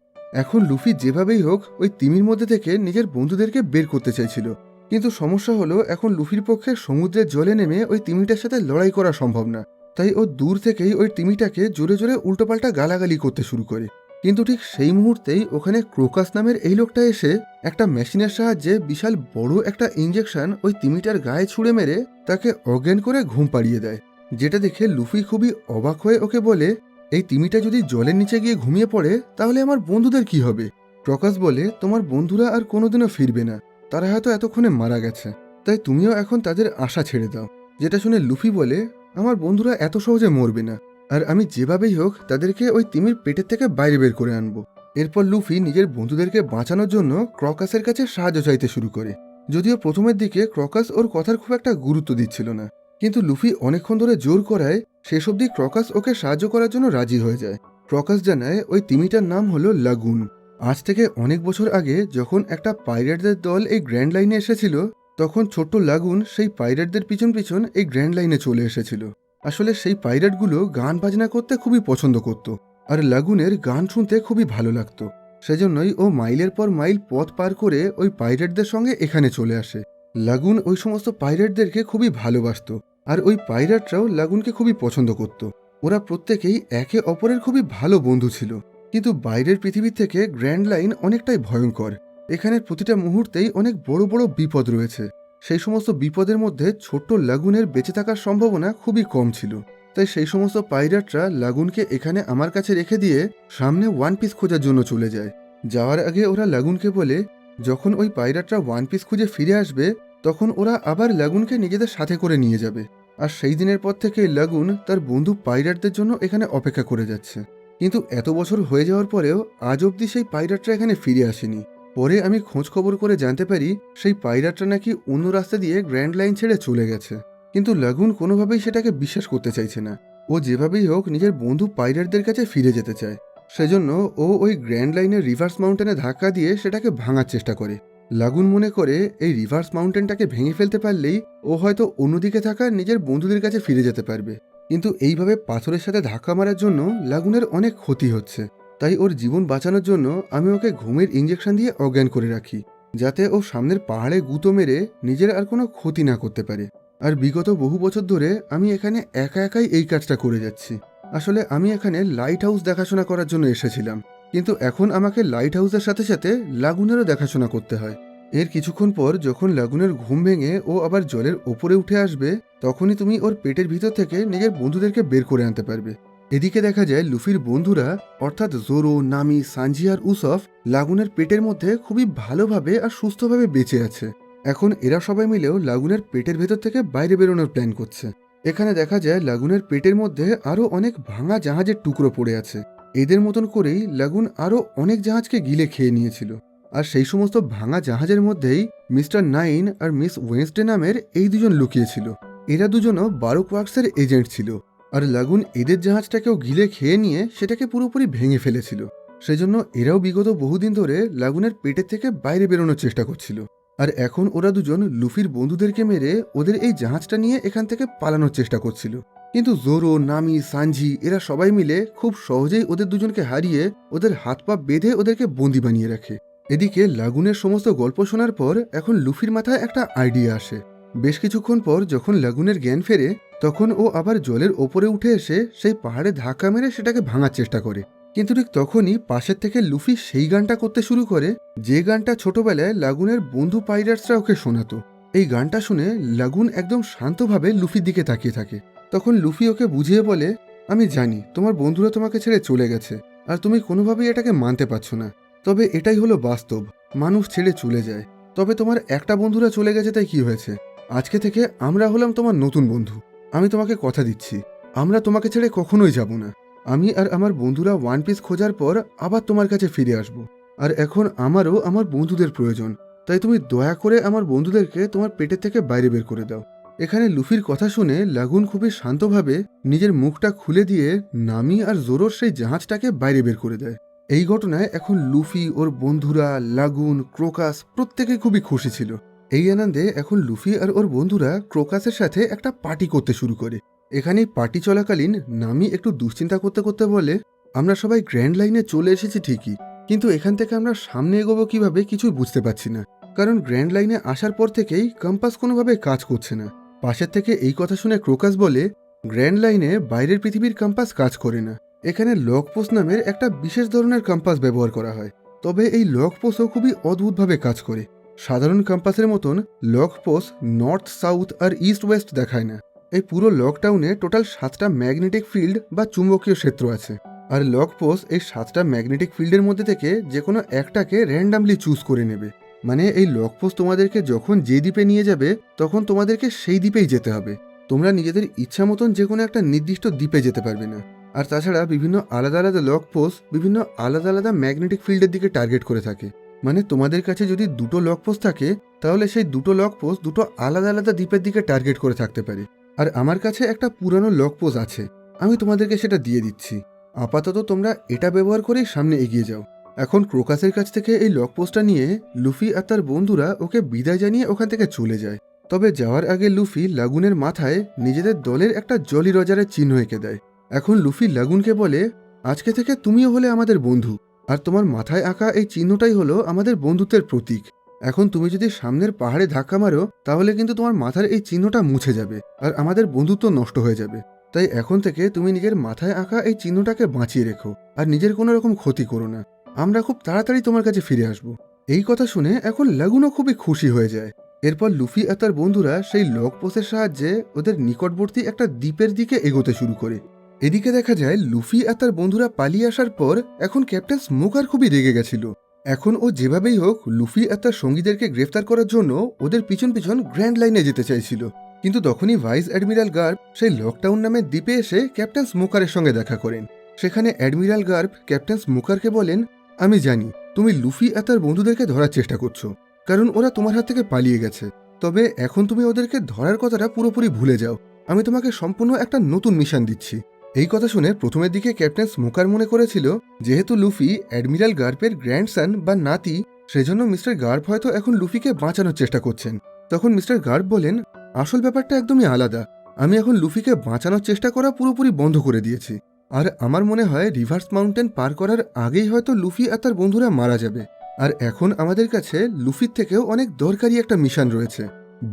এখন লুফি যেভাবেই হোক ওই তিমির মধ্যে থেকে নিজের বন্ধুদেরকে বের করতে চাইছিল, কিন্তু সমস্যা হলো এখন লুফির পক্ষে সমুদ্রের জলে নেমে ওই তিমিটার সাথে লড়াই করা সম্ভব না। তাই ও দূর থেকেই ওই তিমিটাকে জোরে জোরে উল্টোপাল্টা গালাগালি করতে শুরু করে। কিন্তু ঠিক সেই মুহূর্তেই ওখানে ক্রোকাস নামের এই লোকটা এসে একটা মেশিনের সাহায্যে বিশাল বড় একটা ইঞ্জেকশন ওই তিমিটার গায়ে ছুঁড়ে মেরে তাকে অজ্ঞান করে ঘুম পাড়িয়ে দেয়। যেটা দেখে লুফি খুবই অবাক হয়ে ওকে বলে, এই তিমিটা যদি জলের নিচে গিয়ে ঘুমিয়ে পড়ে তাহলে আমার বন্ধুদের কি হবে? ক্রোকাস বলে, তোমার বন্ধুরা আর কোনোদিনও ফিরবে না, তারা হয়তো এতক্ষণে মারা গেছে, তাই তুমিও এখন তাদের আশা ছেড়ে দাও। যেটা শুনে লুফি বলে, আমার বন্ধুরা এত সহজে মরবে না, আর আমি যেভাবেই হোক তাদেরকে ওই তিমির পেটের থেকে বাইরে বের করে আনবো। এরপর লুফি নিজের বন্ধুদেরকে বাঁচানোর জন্য ক্রকাসের কাছে সাহায্য চাইতে শুরু করে। যদিও প্রথমের দিকে ক্রকাস ওর কথার খুব একটা গুরুত্ব দিচ্ছিল না, কিন্তু লুফি অনেকক্ষণ ধরে জোর করায় শেষ অবধি ক্রকাস ওকে সাহায্য করার জন্য রাজি হয়ে যায়। ক্রকাস জানায় ওই তিমিটার নাম হলো লাগুন। আজ থেকে অনেক বছর আগে যখন একটা পাইরেটদের দল এই গ্র্যান্ড লাইনে এসেছিল, তখন ছোট্ট লাগুন সেই পাইরেটদের পিছন পিছন এই গ্র্যান্ড লাইনে চলে এসেছিল। আসলে সেই পাইরেটগুলো গান বাজনা করতে খুবই পছন্দ করত, আর লাগুনের গান শুনতে খুবই ভালো লাগতো। সেজন্যই ও মাইলের পর মাইল পথ পার করে ওই পাইরেটদের সঙ্গে এখানে চলে আসে। লাগুন ওই সমস্ত পাইরেটদেরকে খুবই ভালোবাসতো, আর ওই পাইরেটরাও লাগুনকে খুবই পছন্দ করত। ওরা প্রত্যেকেই একে অপরের খুবই ভালো বন্ধু ছিল। কিন্তু বাইরের পৃথিবী থেকে গ্র্যান্ড লাইন অনেকটাই ভয়ঙ্কর। এখানের প্রতিটা মুহূর্তেই অনেক বড় বড় বিপদ রয়েছে। সেই সমস্ত বিপদের মধ্যে ছোট্ট লাগুনের বেঁচে থাকার সম্ভাবনা খুবই কম ছিল। তাই সেই সমস্ত পাইরেটরা লাগুনকে এখানে আমার কাছে রেখে দিয়ে সামনে ওয়ান পিস খোঁজার জন্য চলে যায়। যাওয়ার আগে ওরা লাগুনকে বলে, যখন ওই পাইরেটরা ওয়ান পিস খুঁজে ফিরে আসবে তখন ওরা আবার লাগুনকে নিজেদের সাথে করে নিয়ে যাবে। আর সেই দিনের পর থেকে লাগুন তার বন্ধু পাইরেটদের জন্য এখানে অপেক্ষা করে যাচ্ছে। কিন্তু এত বছর হয়ে যাওয়ার পরেও আজ অবধি সেই পাইরেটরা এখানে ফিরে আসেনি। পরে আমি খোঁজ খবর করে জানতে পারি সেই পাইরেটরা নাকি অন্য রাস্তা দিয়ে গ্র্যান্ড লাইন ছেড়ে চলে গেছে। কিন্তু লাগুন কোনোভাবেই সেটাকে বিশ্বাস করতে চাইছে না। ও যেভাবেই হোক নিজের বন্ধু পাইরেটদের কাছে ফিরে যেতে চায়। সেজন্য ও ওই গ্র্যান্ড লাইনের রিভার্স মাউন্টেনে ধাক্কা দিয়ে সেটাকে ভাঙার চেষ্টা করে। লাগুন মনে করে এই রিভার্স মাউন্টেনটাকে ভেঙে ফেলতে পারলেই ও হয়তো অন্যদিকে থাকা নিজের বন্ধুদের কাছে ফিরে যেতে পারবে। কিন্তু এইভাবে পাথরের সাথে ধাক্কা মারার জন্য লাগুনের অনেক ক্ষতি হচ্ছে। তাই ওর জীবন বাঁচানোর জন্য আমি ওকে ঘুমের ইঞ্জেকশন দিয়ে অজ্ঞান করে রাখি, যাতে ও সামনের পাহাড়ে গুঁতো মেরে নিজের আর কোনো ক্ষতি না করতে পারে। আর বিগত বহু বছর ধরে আমি এখানে একা একাই এই কাজটা করে যাচ্ছি। আসলে আমি এখানে লাইট হাউস দেখাশোনা করার জন্য এসেছিলাম, কিন্তু এখন আমাকে লাইট হাউসের সাথে সাথে লাগুনেরও দেখাশোনা করতে হয়। এর কিছুক্ষণ পর যখন লাগুনের ঘুম ভেঙে ও আবার জলের ওপরে উঠে আসবে, তখনই তুমি ওর পেটের ভিতর থেকে নিজের বন্ধুদেরকে বের করে আনতে পারবে। এদিকে দেখা যায় লুফির বন্ধুরা অর্থাৎ জোরো, নামি, সানজি আর উসফ লাগুনের পেটের মধ্যে খুবই ভালোভাবে আর সুস্থভাবে বেঁচে আছে। এখন এরা সবাই মিলেও লাগুনের পেটের ভেতর থেকে বাইরে বেরোনোর প্ল্যান করছে। এখানে দেখা যায় লাগুনের পেটের মধ্যে আরও অনেক ভাঙা জাহাজের টুকরো পড়ে আছে। এদের মতন করেই লাগুন আরও অনেক জাহাজকে গিলে খেয়ে নিয়েছিল। আর সেই সমস্ত ভাঙা জাহাজের মধ্যেই মিস্টার নাইন আর মিস ওয়েন্সডে নামের এই দুজন লুকিয়েছিল। এরা দুজনও বারোক ওয়ার্কসের এজেন্ট ছিল, আর লাগুন এদের জাহাজটাকেও গিলে খেয়ে নিয়ে সেটাকে পুরোপুরি ভেঙে ফেলেছিল। সেজন্য এরাও বিগত বহুদিন ধরে লাগুনের পেটের থেকে বাইরে বেরোনোর চেষ্টা করছিল। আর এখন ওরা দুজন লুফির বন্ধুদেরকে মেরে ওদের এই জাহাজটা নিয়ে এখান থেকে পালানোর চেষ্টা করছিল। কিন্তু জোরো, নামি, সানজি এরা সবাই মিলে খুব সহজেই ওদের দুজনকে হারিয়ে ওদের হাত পা বেঁধে ওদেরকে বন্দি বানিয়ে রাখে। এদিকে লাগুনের সমস্ত গল্প শোনার পর এখন লুফির মাথায় একটা আইডিয়া আসে। বেশ কিছুক্ষণ পর যখন লাগুনের জ্ঞান ফেরে তখন ও আবার জলের ওপরে উঠে এসে সেই পাহাড়ে ধাক্কা মেরে সেটাকে ভাঙার চেষ্টা করে। কিন্তু ঠিক তখনই পাশের থেকে লুফি সেই গানটা করতে শুরু করে, যে গানটা ছোটবেলায় লাগুনের বন্ধু পাইরেটসরা ওকে শোনাতো। এই গানটা শুনে লাগুন একদম শান্তভাবে লুফির দিকে তাকিয়ে থাকে। তখন লুফি ওকে বুঝিয়ে বলে, আমি জানি তোমার বন্ধুরা তোমাকে ছেড়ে চলে গেছে আর তুমি কোনোভাবেই এটাকে মানতে পারছো না, তবে এটাই হলো বাস্তব, মানুষ ছেড়ে চলে যায়। তবে তোমার একটা বন্ধুরা চলে গেছে তাই কি হয়েছে, আজকে থেকে আমরা হলাম তোমার নতুন বন্ধু। আমি তোমাকে কথা দিচ্ছি, আমরা তোমাকে ছেড়ে কখনোই যাব না। আমি আর আমার বন্ধুরা ওয়ান পিস খোঁজার পর আবার তোমার কাছে ফিরে আসব। আর এখন আমারও আমার বন্ধুদের প্রয়োজন, তাই তুমি দয়া করে আমার বন্ধুদেরকে তোমার পেটের থেকে বাইরে বের করে দাও। এখানে লুফির কথা শুনে লাগুন খুবই শান্তভাবে নিজের মুখটা খুলে দিয়ে নামি আর জোরোর সেই জাহাজটাকে বাইরে বের করে দেয়। এই ঘটনায় এখন লুফি, ওর বন্ধুরা, লাগুন, ক্রোকাস প্রত্যেকেই খুবই খুশি ছিল। এই আনন্দে এখন লুফি আর ওর বন্ধুরা ক্রোকাসের সাথে একটা পার্টি করতে শুরু করে। এখানে পার্টি চলাকালীন নামি একটু দুশ্চিন্তা করতে করতে বলে, আমরা সবাই গ্র্যান্ড লাইনে চলে এসেছি ঠিকই, কিন্তু এখান থেকে আমরা সামনে এগোবো কিভাবে কিছুই বুঝতে পারছি না। কারণ গ্র্যান্ড লাইনে আসার পর থেকেই কম্পাস কোনোভাবে কাজ করছে না। পাশের থেকে এই কথা শুনে ক্রোকাস বলে, গ্র্যান্ড লাইনে বাইরের পৃথিবীর কম্পাস কাজ করে না। এখানে লক পোস্ট নামের একটা বিশেষ ধরনের কম্পাস ব্যবহার করা হয়। তবে এই লক পোস্টও খুবই অদ্ভুতভাবে কাজ করে। সাধারণ কম্পাসের মতন লক পোস্ট নর্থ, সাউথ আর ইস্ট ওয়েস্ট দেখায় না। এই পুরো লকডাউনে টোটাল 7টা ম্যাগনেটিক ফিল্ড বা চুম্বকীয় ক্ষেত্র আছে। আর লক পোস্ট এই 7টা ম্যাগনেটিক ফিল্ডের মধ্যে থেকে যে কোনো একটাকে র্যান্ডামলি চুজ করে নেবে। মানে এই লক পোস্ট তোমাদেরকে যখন যে দ্বীপে নিয়ে যাবে তখন তোমাদেরকে সেই দ্বীপেই যেতে হবে। তোমরা নিজেদের ইচ্ছা মতন যে কোনো একটা নির্দিষ্ট দ্বীপে যেতে পারবে না। আর তাছাড়া বিভিন্ন আলাদা আলাদা লক পোস্ট বিভিন্ন আলাদা আলাদা ম্যাগনেটিক ফিল্ডের দিকে টার্গেট করে থাকে। মানে তোমাদের কাছে যদি দুটো লক পোস্ট থাকে তাহলে সেই দুটো লক পোস্ট দুটো আলাদা আলাদা দ্বীপের দিকে টার্গেট করে থাকতে পারে। আর আমার কাছে একটা পুরানো লক পোস্ট আছে, আমি তোমাদেরকে সেটা দিয়ে দিচ্ছি। আপাতত তোমরা এটা ব্যবহার করেই সামনে এগিয়ে যাও। এখন ক্রোকাসের কাছ থেকে এই লক পোস্টটা নিয়ে লুফি আর তার বন্ধুরা ওকে বিদায় জানিয়ে ওখান থেকে চলে যায়। তবে যাওয়ার আগে লুফি লাগুনের মাথায় নিজেদের দলের একটা জলি রজারের চিহ্ন এঁকে দেয়। এখন লুফি লাগুনকে বলে, আজকে থেকে তুমিও হলে আমাদের বন্ধু, আর তোমার মাথায় আঁকা এই চিহ্নটাই হলো আমাদের বন্ধুত্বের প্রতীক। এখন তুমি যদি সামনের পাহাড়ে ধাক্কা মারো তাহলে কিন্তু তোমার মাথার এই চিহ্নটা মুছে যাবে আর আমাদের বন্ধুত্ব নষ্ট হয়ে যাবে। তাই এখন থেকে তুমি নিজের মাথায় আঁকা এই চিহ্নটাকে বাঁচিয়ে রেখো আর নিজের কোনো রকম ক্ষতি করো না। আমরা খুব তাড়াতাড়ি তোমার কাছে ফিরে আসব। এই কথা শুনে এখন লাগুনও খুবই খুশি হয়ে যায়। এরপর লুফি আর তার বন্ধুরা সেই লক পোস্টের সাহায্যে ওদের নিকটবর্তী একটা দ্বীপের দিকে এগোতে শুরু করে। এদিকে দেখা যায় লুফি আর তার বন্ধুরা পালিয়ে আসার পর এখন ক্যাপ্টেন স্মোকার খুবই রেগে গেছিল। এখন ও যেভাবেই হোক লুফি আর তার সঙ্গীদেরকে গ্রেফতার করার জন্য ওদের পিছন পিছন গ্র্যান্ড লাইনে যেতে চাইছিল। কিন্তু তখনই ভাইস অ্যাডমিরাল গার্ব সেই লকডাউন নামের দ্বীপে এসে ক্যাপ্টেন স্মোকারের সঙ্গে দেখা করেন। সেখানে অ্যাডমিরাল গার্ব ক্যাপ্টেন স্মোকারকে বলেন, আমি জানি তুমি লুফি আর তার বন্ধুদেরকে ধরার চেষ্টা করছো, কারণ ওরা তোমার হাত থেকে পালিয়ে গেছে। তবে এখন তুমি ওদেরকে ধরার কথাটা পুরোপুরি ভুলে যাও। আমি তোমাকে সম্পূর্ণ একটা নতুন মিশন দিচ্ছি। এই কথা শুনে প্রথমের দিকে ক্যাপ্টেন স্মোকার মনে করেছিল যেহেতু লুফি অ্যাডমিরাল গার্পের গ্র্যান্ডসন বা নাতি, সেজন্য মিস্টার গার্প হয়তো এখন লুফিকে বাঁচানোর চেষ্টা করছেন। তখন মিস্টার গার্প বলেন, আসল ব্যাপারটা একদমই আলাদা। আমি এখন লুফিকে বাঁচানোর চেষ্টা করা পুরোপুরি বন্ধ করে দিয়েছি। আর আমার মনে হয় রিভার্স মাউন্টেন পার করার আগেই হয়তো লুফি আর তার বন্ধুরা মারা যাবে। আর এখন আমাদের কাছে লুফির থেকেও অনেক দরকারি একটা মিশন রয়েছে।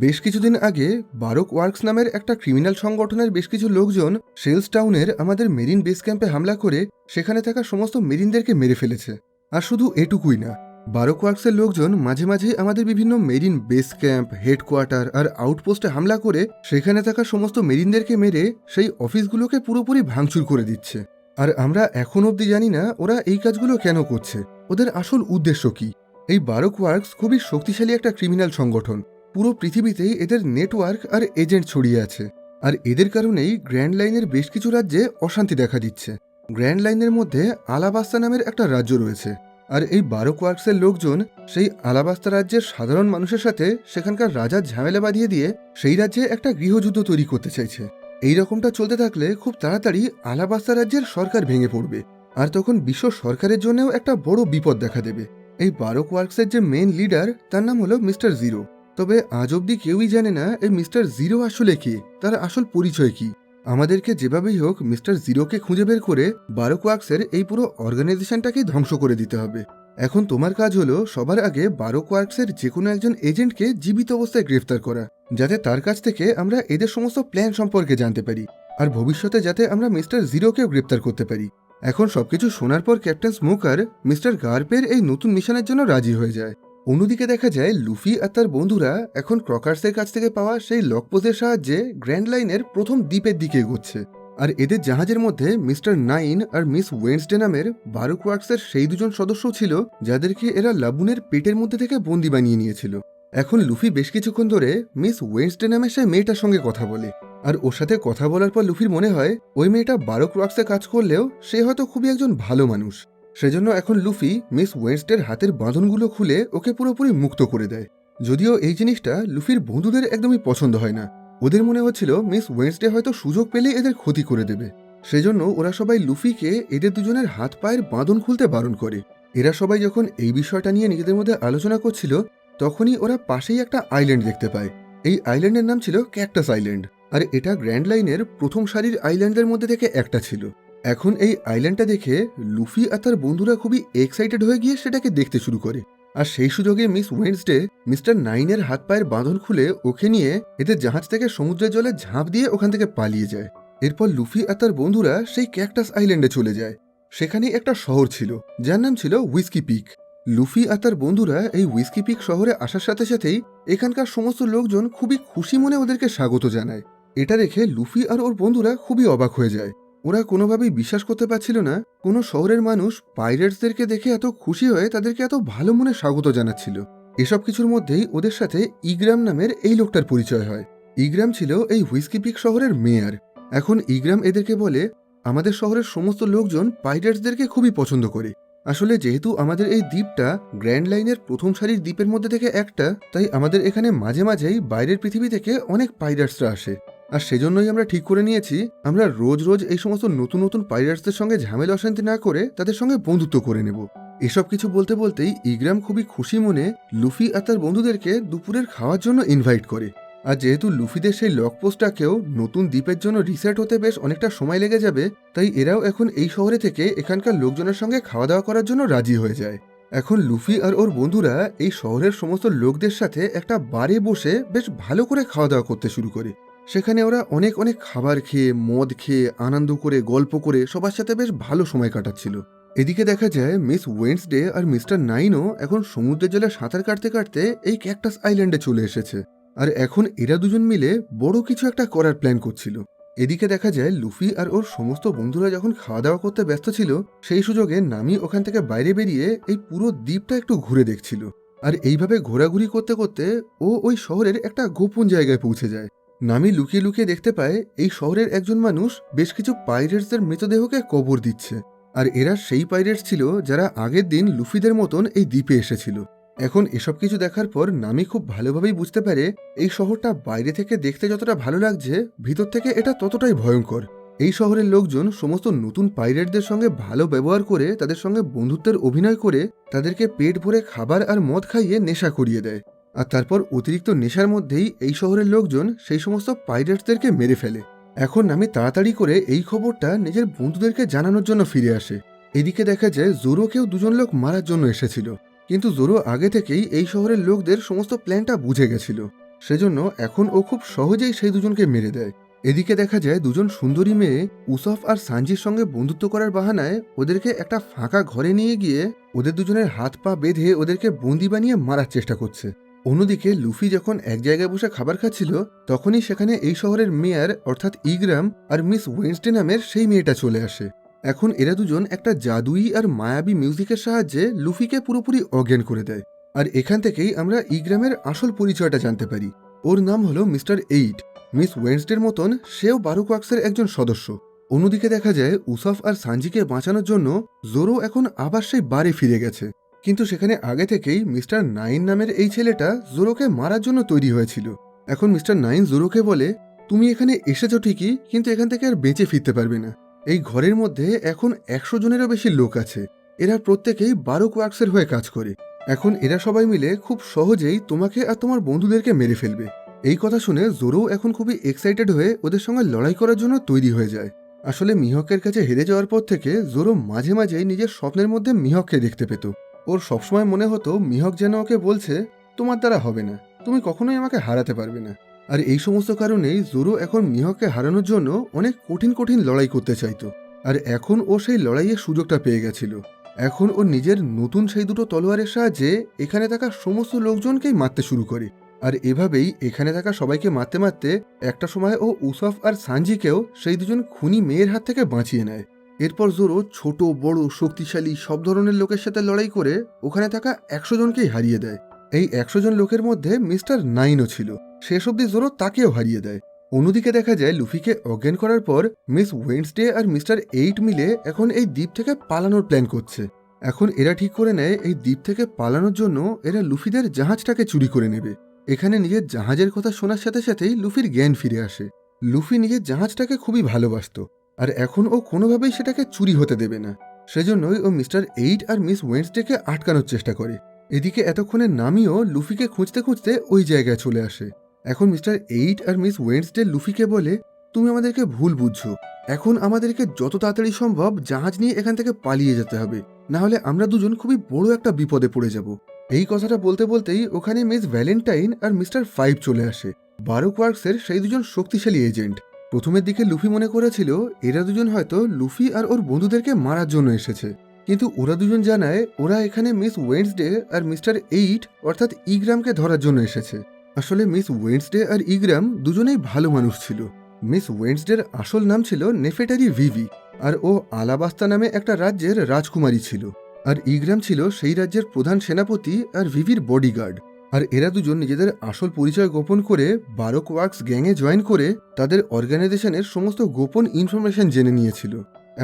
বেশ কিছুদিন আগে বারক ওয়ার্কস নামের একটা ক্রিমিনাল সংগঠনের বেশ কিছু লোকজন শেলস টাউনের আমাদের মেরিন বেস ক্যাম্পে হামলা করে সেখানে থাকা সমস্ত মেরিনদেরকে মেরে ফেলেছে। আর শুধু এটুকুই না, বারক ওয়ার্কসের লোকজন মাঝে মাঝে আমাদের বিভিন্ন মেরিন বেস ক্যাম্প, হেডকোয়ার্টার আর আউটপোস্টে হামলা করে সেখানে থাকা সমস্ত মেরিনদেরকে মেরে সেই অফিসগুলোকে পুরোপুরি ভাঙচুর করে দিচ্ছে। আর আমরা এখন অবধি জানি না ওরা এই কাজগুলো কেন করছে, ওদের আসল উদ্দেশ্য কি। এই বারক ওয়ার্কস খুবই শক্তিশালী একটা ক্রিমিনাল সংগঠন। পুরো পৃথিবীতেই এদের নেটওয়ার্ক আর এজেন্ট ছড়িয়ে আছে। আর এদের কারণেই গ্র্যান্ড লাইনের বেশ কিছু রাজ্যে অশান্তি দেখা দিচ্ছে। গ্র্যান্ড লাইনের মধ্যে আলাবাস্তা নামের একটা রাজ্য রয়েছে। আর এই বারক ওয়ার্কসের লোকজন সেই আলাবাস্তা রাজ্যের সাধারণ মানুষের সাথে সেখানকার রাজার ঝামেলা বাঁধিয়ে দিয়ে সেই রাজ্যে একটা গৃহযুদ্ধ তৈরি করতে চাইছে। এই রকমটা চলতে থাকলে খুব তাড়াতাড়ি আলাবাস্তা রাজ্যের সরকার ভেঙে পড়বে। আর তখন বিশ্ব সরকারের জন্যও একটা বড় বিপদ দেখা দেবে। এই বারক ওয়ার্কসের যে মেন লিডার তার নাম হলো মিস্টার জিরো। তবে আজ অবধি কেউই জানে না এই মিস্টার জিরো আসলে কে, তার আসল পরিচয় কি। আমাদেরকে যেভাবেই হোক মিস্টার জিরোকে খুঁজে বের করে বারক ওয়ার্কসের এই পুরো অর্গানাইজেশনটাকেই ধ্বংস করে দিতে হবে। এখন তোমার কাজ হলো সবার আগে বারক ওয়ার্কসের যে কোনো একজন এজেন্টকে জীবিত অবস্থায় গ্রেফতার করা, যাতে তার কাছ থেকে আমরা এদের সমস্ত প্ল্যান সম্পর্কে জানতে পারি আর ভবিষ্যতে যাতে আমরা মিস্টার জিরোকেও গ্রেফতার করতে পারি। এখন সবকিছু শোনার পর ক্যাপ্টেন স্মোকার মিস্টার গার্পের এই নতুন মিশনের জন্য রাজি হয়ে যায়। অন্যদিকে দেখা যায় লুফি আর তার বন্ধুরা এখন ক্রকার্সের কাছ থেকে পাওয়া সেই লকপোজের সাহায্যে গ্র্যান্ড লাইনের প্রথম দ্বীপের দিকে এগোচ্ছে। আর এদের জাহাজের মধ্যে মিস্টার নাইন আর মিস ওয়েন্সডে নামের বারক ওয়ার্কসের সেই দুজন সদস্য ছিল যাদেরকে এরা লাবুনের পেটের মধ্যে থেকে বন্দি বানিয়ে নিয়েছিল। এখন লুফি বেশ কিছুক্ষণ ধরে মিস ওয়েন্সডে নামের সেই মেয়েটার সঙ্গে কথা বলে। আর ওর সাথে কথা বলার পর লুফির মনে হয় ওই মেয়েটা বারোক রক্সে কাজ করলেও সে হয়তো খুবই একজন ভালো মানুষ। সেজন্য এখন লুফি মিস ওয়েনসডের হাতের বাঁধনগুলো খুলে ওকে পুরোপুরি মুক্ত করে দেয়। যদিও এই জিনিসটা লুফির বন্ধুদের একদমই পছন্দ হয় না। ওদের মনে হচ্ছিল মিস ওয়েনসডে হয়তো সুযোগ পেলে এদের ক্ষতি করে দেবে। সেজন্য ওরা সবাই লুফিকে এদের দুজনের হাত পায়ের বাঁধন খুলতে বারণ করে। এরা সবাই যখন এই বিষয়টা নিয়ে নিজেদের মধ্যে আলোচনা করছিল, তখনই ওরা পাশেই একটা আইল্যান্ড দেখতে পায়। এই আইল্যান্ডের নাম ছিল ক্যাকটাস আইল্যান্ড, আর এটা গ্র্যান্ড লাইনের প্রথম সারির আইল্যান্ডের মধ্যে থেকে একটা ছিল। এখন এই আইল্যান্ডটা দেখে লুফি আর তার বন্ধুরা খুবই এক্সাইটেড হয়ে গিয়ে সেটাকে দেখতে শুরু করে। আর সেই সুযোগে মিস ওয়েনসডে মিস্টার নাইনের হাত পায়ের বাঁধন খুলে ওকে নিয়ে এদের জাহাজ থেকে সমুদ্রের জলে ঝাঁপ দিয়ে ওখান থেকে পালিয়ে যায়। এরপর লুফি আর তার বন্ধুরা সেই ক্যাকটাস আইল্যান্ডে চলে যায়। সেখানে একটা শহর ছিল যার নাম ছিল হুইস্কি পিক। লুফি আর তার বন্ধুরা এই হুইস্কি পিক শহরে আসার সাথে সাথেই এখানকার সমস্ত লোকজন খুবই খুশি মনে ওদেরকে স্বাগত জানায়। এটা দেখে লুফি আর ওর বন্ধুরা খুবই অবাক হয়ে যায়। ওরা কোনোভাবেই বিশ্বাস করতে পারছিল না কোনো শহরের মানুষ পাইরেটসদেরকে দেখে এত খুশি হয়ে তাদেরকে এত ভালো মনে স্বাগত জানাচ্ছিল। এসব কিছুর মধ্যেই ওদের সাথে ইগ্রাম নামের এই লোকটার পরিচয় হয়। ইগ্রাম ছিল এই হুইস্কি পিক শহরের মেয়র। এখন ইগ্রাম এদেরকে বলে, আমাদের শহরের সমস্ত লোকজন পাইরেটসদেরকে খুবই পছন্দ করে। আসলে যেহেতু আমাদের এই দ্বীপটা গ্র্যান্ড লাইনের প্রথম সারির দ্বীপের মধ্যে থেকে একটা, তাই আমাদের এখানে মাঝে মাঝেই বাইরের পৃথিবী থেকে অনেক পাইরেটসরা আসে। আর সেজন্যই আমরা ঠিক করে নিয়েছি আমরা রোজ রোজ এই সমস্ত নতুন নতুন পাইরেটসদের সঙ্গে ঝামেলা অশান্তি না করে তাদের সঙ্গে বন্ধুত্ব করে নেব। এসব কিছু বলতে বলতেই ইগ্রাম খুবই খুশি মনে লুফি আর তার বন্ধুদেরকে দুপুরের খাওয়ার জন্য ইনভাইট করে। আর যেহেতু লুফিদের সেই লক পোস্টটাকেও নতুন দ্বীপের জন্য রিসেট হতে বেশ অনেকটা সময় লেগে যাবে, তাই এরাও এখন এই শহরে থেকে এখানকার লোকজনের সঙ্গে খাওয়া দাওয়া করার জন্য রাজি হয়ে যায়। এখন লুফি আর ওর বন্ধুরা এই শহরের সমস্ত লোকদের সাথে একটা বারে বসে বেশ ভালো করে খাওয়া দাওয়া করতে শুরু করে। সেখানে ওরা অনেক অনেক খাবার খেয়ে মদ খেয়ে আনন্দ করে গল্প করে সবার সাথে বেশ ভালো সময় কাটাচ্ছিল। এদিকে দেখা যায় মিস ওয়েন্সডে আর মিস্টার নাইনও এখন সমুদ্রের জলে সাঁতার কাটতে কাটতে এই ক্যাকটাস আইল্যান্ডে চলে এসেছে। আর এখন এরা দুজন মিলে বড় কিছু একটা করার প্ল্যান করছিল। এদিকে দেখা যায় লুফি আর ওর সমস্ত বন্ধুরা যখন খাওয়া দাওয়া করতে ব্যস্ত ছিল, সেই সুযোগে নামি ওখান থেকে বাইরে বেরিয়ে এই পুরো দ্বীপটা একটু ঘুরে দেখছিল। আর এইভাবে ঘোরাঘুরি করতে করতে ও ওই শহরের একটা গোপন জায়গায় পৌঁছে যায়। নামি লুকিয়ে লুকিয়ে দেখতে পায় এই শহরের একজন মানুষ বেশ কিছু পাইরেটসদের মৃতদেহকে কবর দিচ্ছে। আর এরা সেই পাইরেটস ছিল যারা আগের দিন লুফিদের মতন এই দ্বীপে এসেছিল। এখন এসব কিছু দেখার পর নামি খুব ভালোভাবেই বুঝতে পারে এই শহরটা বাইরে থেকে দেখতে যতটা ভালো লাগছে, ভিতর থেকে এটা ততটাই ভয়ঙ্কর। এই শহরের লোকজন সমস্ত নতুন পাইরেটদের সঙ্গে ভালো ব্যবহার করে তাদের সঙ্গে বন্ধুত্বের অভিনয় করে তাদেরকে পেট ভরে খাবার আর মদ খাইয়ে নেশা করিয়ে দেয়। আর তারপর অতিরিক্ত নেশার মধ্যেই এই শহরের লোকজন সেই সমস্ত পাইরেটসদেরকে মেরে ফেলে। এখন নামি তাড়াতাড়ি করে এই খবরটা নিজের বন্ধুদেরকে জানানোর জন্য ফিরে আসে। এদিকে দেখা যায় জোরোকেও দুজন লোক মারার জন্য এসেছিল, কিন্তু জোরো আগে থেকেই এই শহরের লোকদের সমস্ত প্ল্যানটা বুঝে গেছিল। সেজন্য এখন ও খুব সহজেই সেই দুজনকে মেরে দেয়। এদিকে দেখা যায় দুজন সুন্দরী মেয়ে উসফ আর সানজির সঙ্গে বন্ধুত্ব করার বাহানায় ওদেরকে একটা ফাঁকা ঘরে নিয়ে গিয়ে ওদের দুজনের হাত পা বেঁধে ওদেরকে বন্দি বানিয়ে মারার চেষ্টা করছে। অন্যদিকে লুফি যখন এক জায়গায় বসে খাবার খাচ্ছিল, তখনই সেখানে এই শহরের মেয়র অর্থাৎ ইগ্রাম আর মিস ওয়েন্সডে নামের সেই মেয়েটা চলে আসে। এখন এরা দুজন একটা জাদুই আর মায়াবী মিউজিকের সাহায্যে লুফিকে পুরোপুরি অজ্ঞান করে দেয়। আর এখান থেকেই আমরা ইগ্রামের আসল পরিচয়টা জানতে পারি। ওর নাম হলো মিস্টার এইট। মিস ওয়েন্সডের মতন সেও বারুক ওয়াক্সের একজন সদস্য। অন্যদিকে দেখা যায় উসফ আর সানজিকে বাঁচানোর জন্য জোরো এখন আবার সেই বারে ফিরে গেছে। কিন্তু সেখানে আগে থেকেই মিস্টার নাইন নামের এই ছেলেটা জোরোকে মারার জন্য তৈরি হয়েছিল। এখন মিস্টার নাইন জোরোকে বলে, তুমি এখানে এসেছো ঠিকই, কিন্তু এখান থেকে আর বেঁচে ফিরতে পারবে না। এই ঘরের মধ্যে এখন 100 জনেরও বেশি লোক আছে। এরা প্রত্যেকেই বারুক ওয়াক্সের হয়ে কাজ করে। এখন এরা সবাই মিলে খুব সহজেই তোমাকে আর তোমার বন্ধুদেরকে মেরে ফেলবে। এই কথা শুনে জোরো এখন খুবই এক্সাইটেড হয়ে ওদের সঙ্গে লড়াই করার জন্য তৈরি হয়ে যায়। আসলে মিহকের কাছে হেরে যাওয়ার পর থেকে জোরো মাঝে মাঝেই নিজের স্বপ্নের মধ্যে মিহককে দেখতে পেত। ওর সবসময় মনে হতো মিহক যেন ওকে বলছে, তোমার দ্বারা হবে না, তুমি কখনোই আমাকে হারাতে পারবে না। আর এই সমস্ত কারণেই জোরো এখন মিহককে হারানোর জন্য অনেক কঠিন কঠিন লড়াই করতে চাইতো। আর এখন ও সেই লড়াইয়ের সুযোগটা পেয়ে গেছিল। এখন ও নিজের নতুন সেই দুটো তলোয়ারের সাহায্যে এখানে থাকা সমস্ত লোকজনকেই মারতে শুরু করে। আর এভাবেই এখানে থাকা সবাইকে মারতে মারতে একটা সময় ও উসফ আর সানজিকেও সেই দুজন খুনি মেয়ের হাত থেকে বাঁচিয়ে নেয়। এরপর জোরো ছোট বড় শক্তিশালী সব ধরনের লোকের সাথে লড়াই করে ওখানে থাকা 100 জনকেই হারিয়ে দেয়। এই 100 জন লোকের মধ্যে মিস্টার নাইনও ছিল। শেষ অব্দি জোরো তাকেও হারিয়ে দেয়। অন্যদিকে দেখা যায় লুফিকে অজ্ঞান করার পর মিস ওয়েডনেসডে আর মিস্টার 8 মিলে এখন এই দ্বীপ থেকে পালানোর প্ল্যান করছে। এখন এরা ঠিক করে নেয় এই দ্বীপ থেকে পালানোর জন্য এরা লুফিদের জাহাজটাকে চুরি করে নেবে। এখানে নিজের জাহাজের কথা শোনার সাথে সাথেই লুফির জ্ঞান ফিরে আসে। লুফি নিজের জাহাজটাকে খুবই ভালোবাসত, আর এখন ও কোনোভাবেই সেটাকে চুরি হতে দেবে না। সেজন্যই ও মিস্টার 8 আর মিস ওয়েডনেসডেকে আটকানোর চেষ্টা করে। এদিকে এতক্ষণে নামিও লুফিকে খুঁজতে খুঁজতে ওই জায়গায় চলে আসে। এখন মিস্টার 8 আর মিস ওয়েডনেসডে লুফিকে বলে, তুমি আমাদেরকে ভুল বুঝছো, এখন আমাদেরকে যত তাড়াতাড়ি সম্ভব জাহাজ নিয়ে এখান থেকে পালিয়ে যেতে হবে, না হলে আমরা দুজন খুবই বড় একটা বিপদে পড়ে যাব। এই কথাটা বলতে বলতেই ওখানে মিস ভ্যালেন্টাইন আর মিস্টার 5 চলে আসে, বারোক ওয়ার্কসের সেই দুজন শক্তিশালী এজেন্ট। প্রথমের দিকে লুফি মনে করেছিল এরা দুজন হয়তো লুফি আর ওর বন্ধুদেরকে মারার জন্য এসেছে, কিন্তু ওরা দুজন জানায় ওরা এখানে মিস ওয়েডনেসডে আর মিস্টার 8 অর্থাৎ ইগ্রামকে ধরার জন্য এসেছে। আসলে মিস ওয়েডনেসডে আর ইগ্রাম দুজনেই ভালো মানুষ ছিল। মিস ওয়েডনেসডের আসল নাম ছিল নেফেটারি ভিভি, আর ও আলাবাস্তা নামে একটা রাজ্যের রাজকুমারী ছিল। আর ইগ্রাম ছিল সেই রাজ্যের প্রধান সেনাপতি আর ভিভির বডিগার্ড। আর এরা দুজন নিজেদের আসল পরিচয় গোপন করে বারোক ওয়ার্কস গ্যাংয়ে জয়েন করে তাদের অর্গানাইজেশনের সমস্ত গোপন ইনফরমেশন জেনে নিয়েছিল।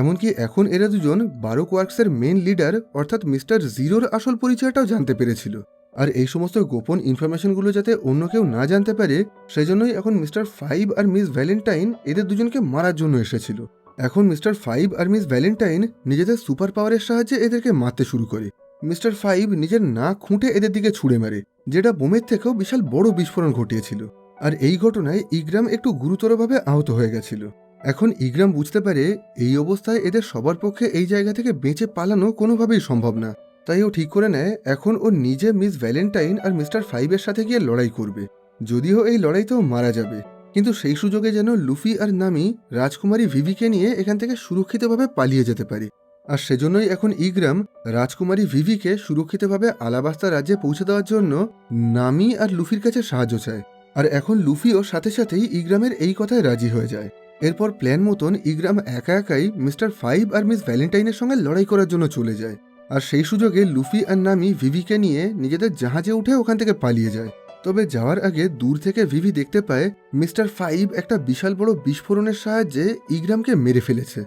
এমনকি এখন এরা দুজন বারোক ওয়ার্কসের মেন লিডার অর্থাৎ মিস্টার জিরোর আসল পরিচয়টাও জানতে পেরেছিল। আর এই সমস্ত গোপন ইনফরমেশনগুলো যাতে অন্য কেউ না জানতে পারে, সেজন্যই এখন মিস্টার 5 আর মিস ভ্যালেন্টাইন এদের দুজনকে মারার জন্য এসেছিল। এখন মিস্টার 5 আর মিস ভ্যালেন্টাইন নিজেদের সুপার পাওয়ারের সাহায্যে এদেরকে মারতে শুরু করে। মিস্টার 5 নিজের নাক খুঁটে এদের দিকে ছুঁড়ে মারে, যেটা বোমের থেকেও বিশাল বড় বিস্ফোরণ ঘটিয়েছিল। আর এই ঘটনায় ইগ্রাম একটু গুরুতরভাবে আহত হয়ে গেছিল। এখন ইগ্রাম বুঝতে পারে এই অবস্থায় এদের সবার পক্ষে এই জায়গা থেকে বেঁচে পালানো কোনোভাবেই সম্ভব না। তাই ও ঠিক করে নেয় এখন ও নিজে মিস ভ্যালেন্টাইন আর মিস্টার 5-এর সাথে গিয়ে লড়াই করবে। যদিও এই লড়াইতেও মারা যাবে, কিন্তু সেই সুযোগে যেন লুফি আর নামি রাজকুমারী ভিভিকে নিয়ে এখান থেকে সুরক্ষিতভাবে পালিয়ে যেতে পারে। আর সেজন্যই এখন ইগ্রাম রাজকুমারী ভিভিকে সুরক্ষিতভাবে আলাবাস্তা রাজ্যে পৌঁছে দেওয়ার জন্য নামি আর লুফির কাছে সাহায্য চায়। আর এখন লুফিও সাথে সাথেই ইগ্রামের এই কথায় রাজি হয়ে যায়। এরপর প্ল্যান মতন ইগ্রাম একা একাই মিস্টার 5 আর মিস ভ্যালেন্টাইনের সঙ্গে লড়াই করার জন্য চলে যায়। আর সেই সুযোগে লুফি আর নামি ভিভিকে নিয়ে নিজেদের জাহাজে উঠে ওখান থেকে পালিয়ে যায়। তবে যাওয়ার আগে দূর থেকে ভিভি দেখতে পায় মিস্টার 5 একটা বিশাল বড় বিস্ফোরণের সাহায্যে ইগ্রামকে মেরে ফেলেছে,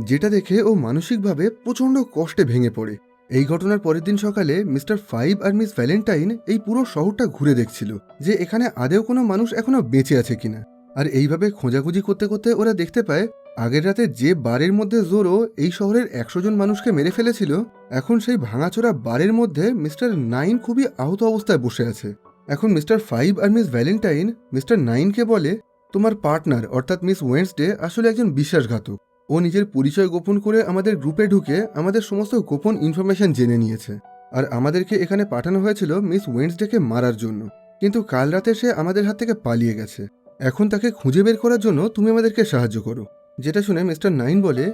যেটা দেখে ও মানসিকভাবে প্রচণ্ড কষ্টে ভেঙে পড়ে। এই ঘটনার পরের দিন সকালে মিস্টার 5 আর মিস ভ্যালেন্টাইন এই পুরো শহরটা ঘুরে দেখছিল যে এখানে আদেও কোনো মানুষ এখনো বেঁচে আছে কিনা। আর এইভাবে খোঁজাখুঁজি করতে করতে ওরা দেখতে পায় আগের রাতে যে বারের মধ্যে জোরো এই শহরের 100 জন মানুষকে মেরে ফেলেছিল, এখন সেই ভাঙাচোরা বারের মধ্যে মিস্টার 9 খুবই আহত অবস্থায় বসে আছে। এখন মিস্টার 5 আর মিস ভ্যালেন্টাইন মিস্টার 9কে বলে, তোমার পার্টনার অর্থাৎ মিস ওয়েডনেসডে আসলে একজন বিশ্বাসঘাতক। ও নিজের পরিচয় গোপন করে আমাদের গ্রুপে ঢুকে আমাদের সমস্ত গোপন ইনফরমেশন জেনে নিয়েছে। আর আমাদেরকে এখানে পাঠানো হয়েছিল মিস ওয়েডনেসডেকে মারার জন্য, কিন্তু কাল রাতে সে আমাদের হাত থেকে পালিয়ে গেছে। এখন তাকে খুঁজে বের করার জন্য তুমি আমাদেরকে সাহায্য করো। যেটা শুনে মিস্টার 9 বলে,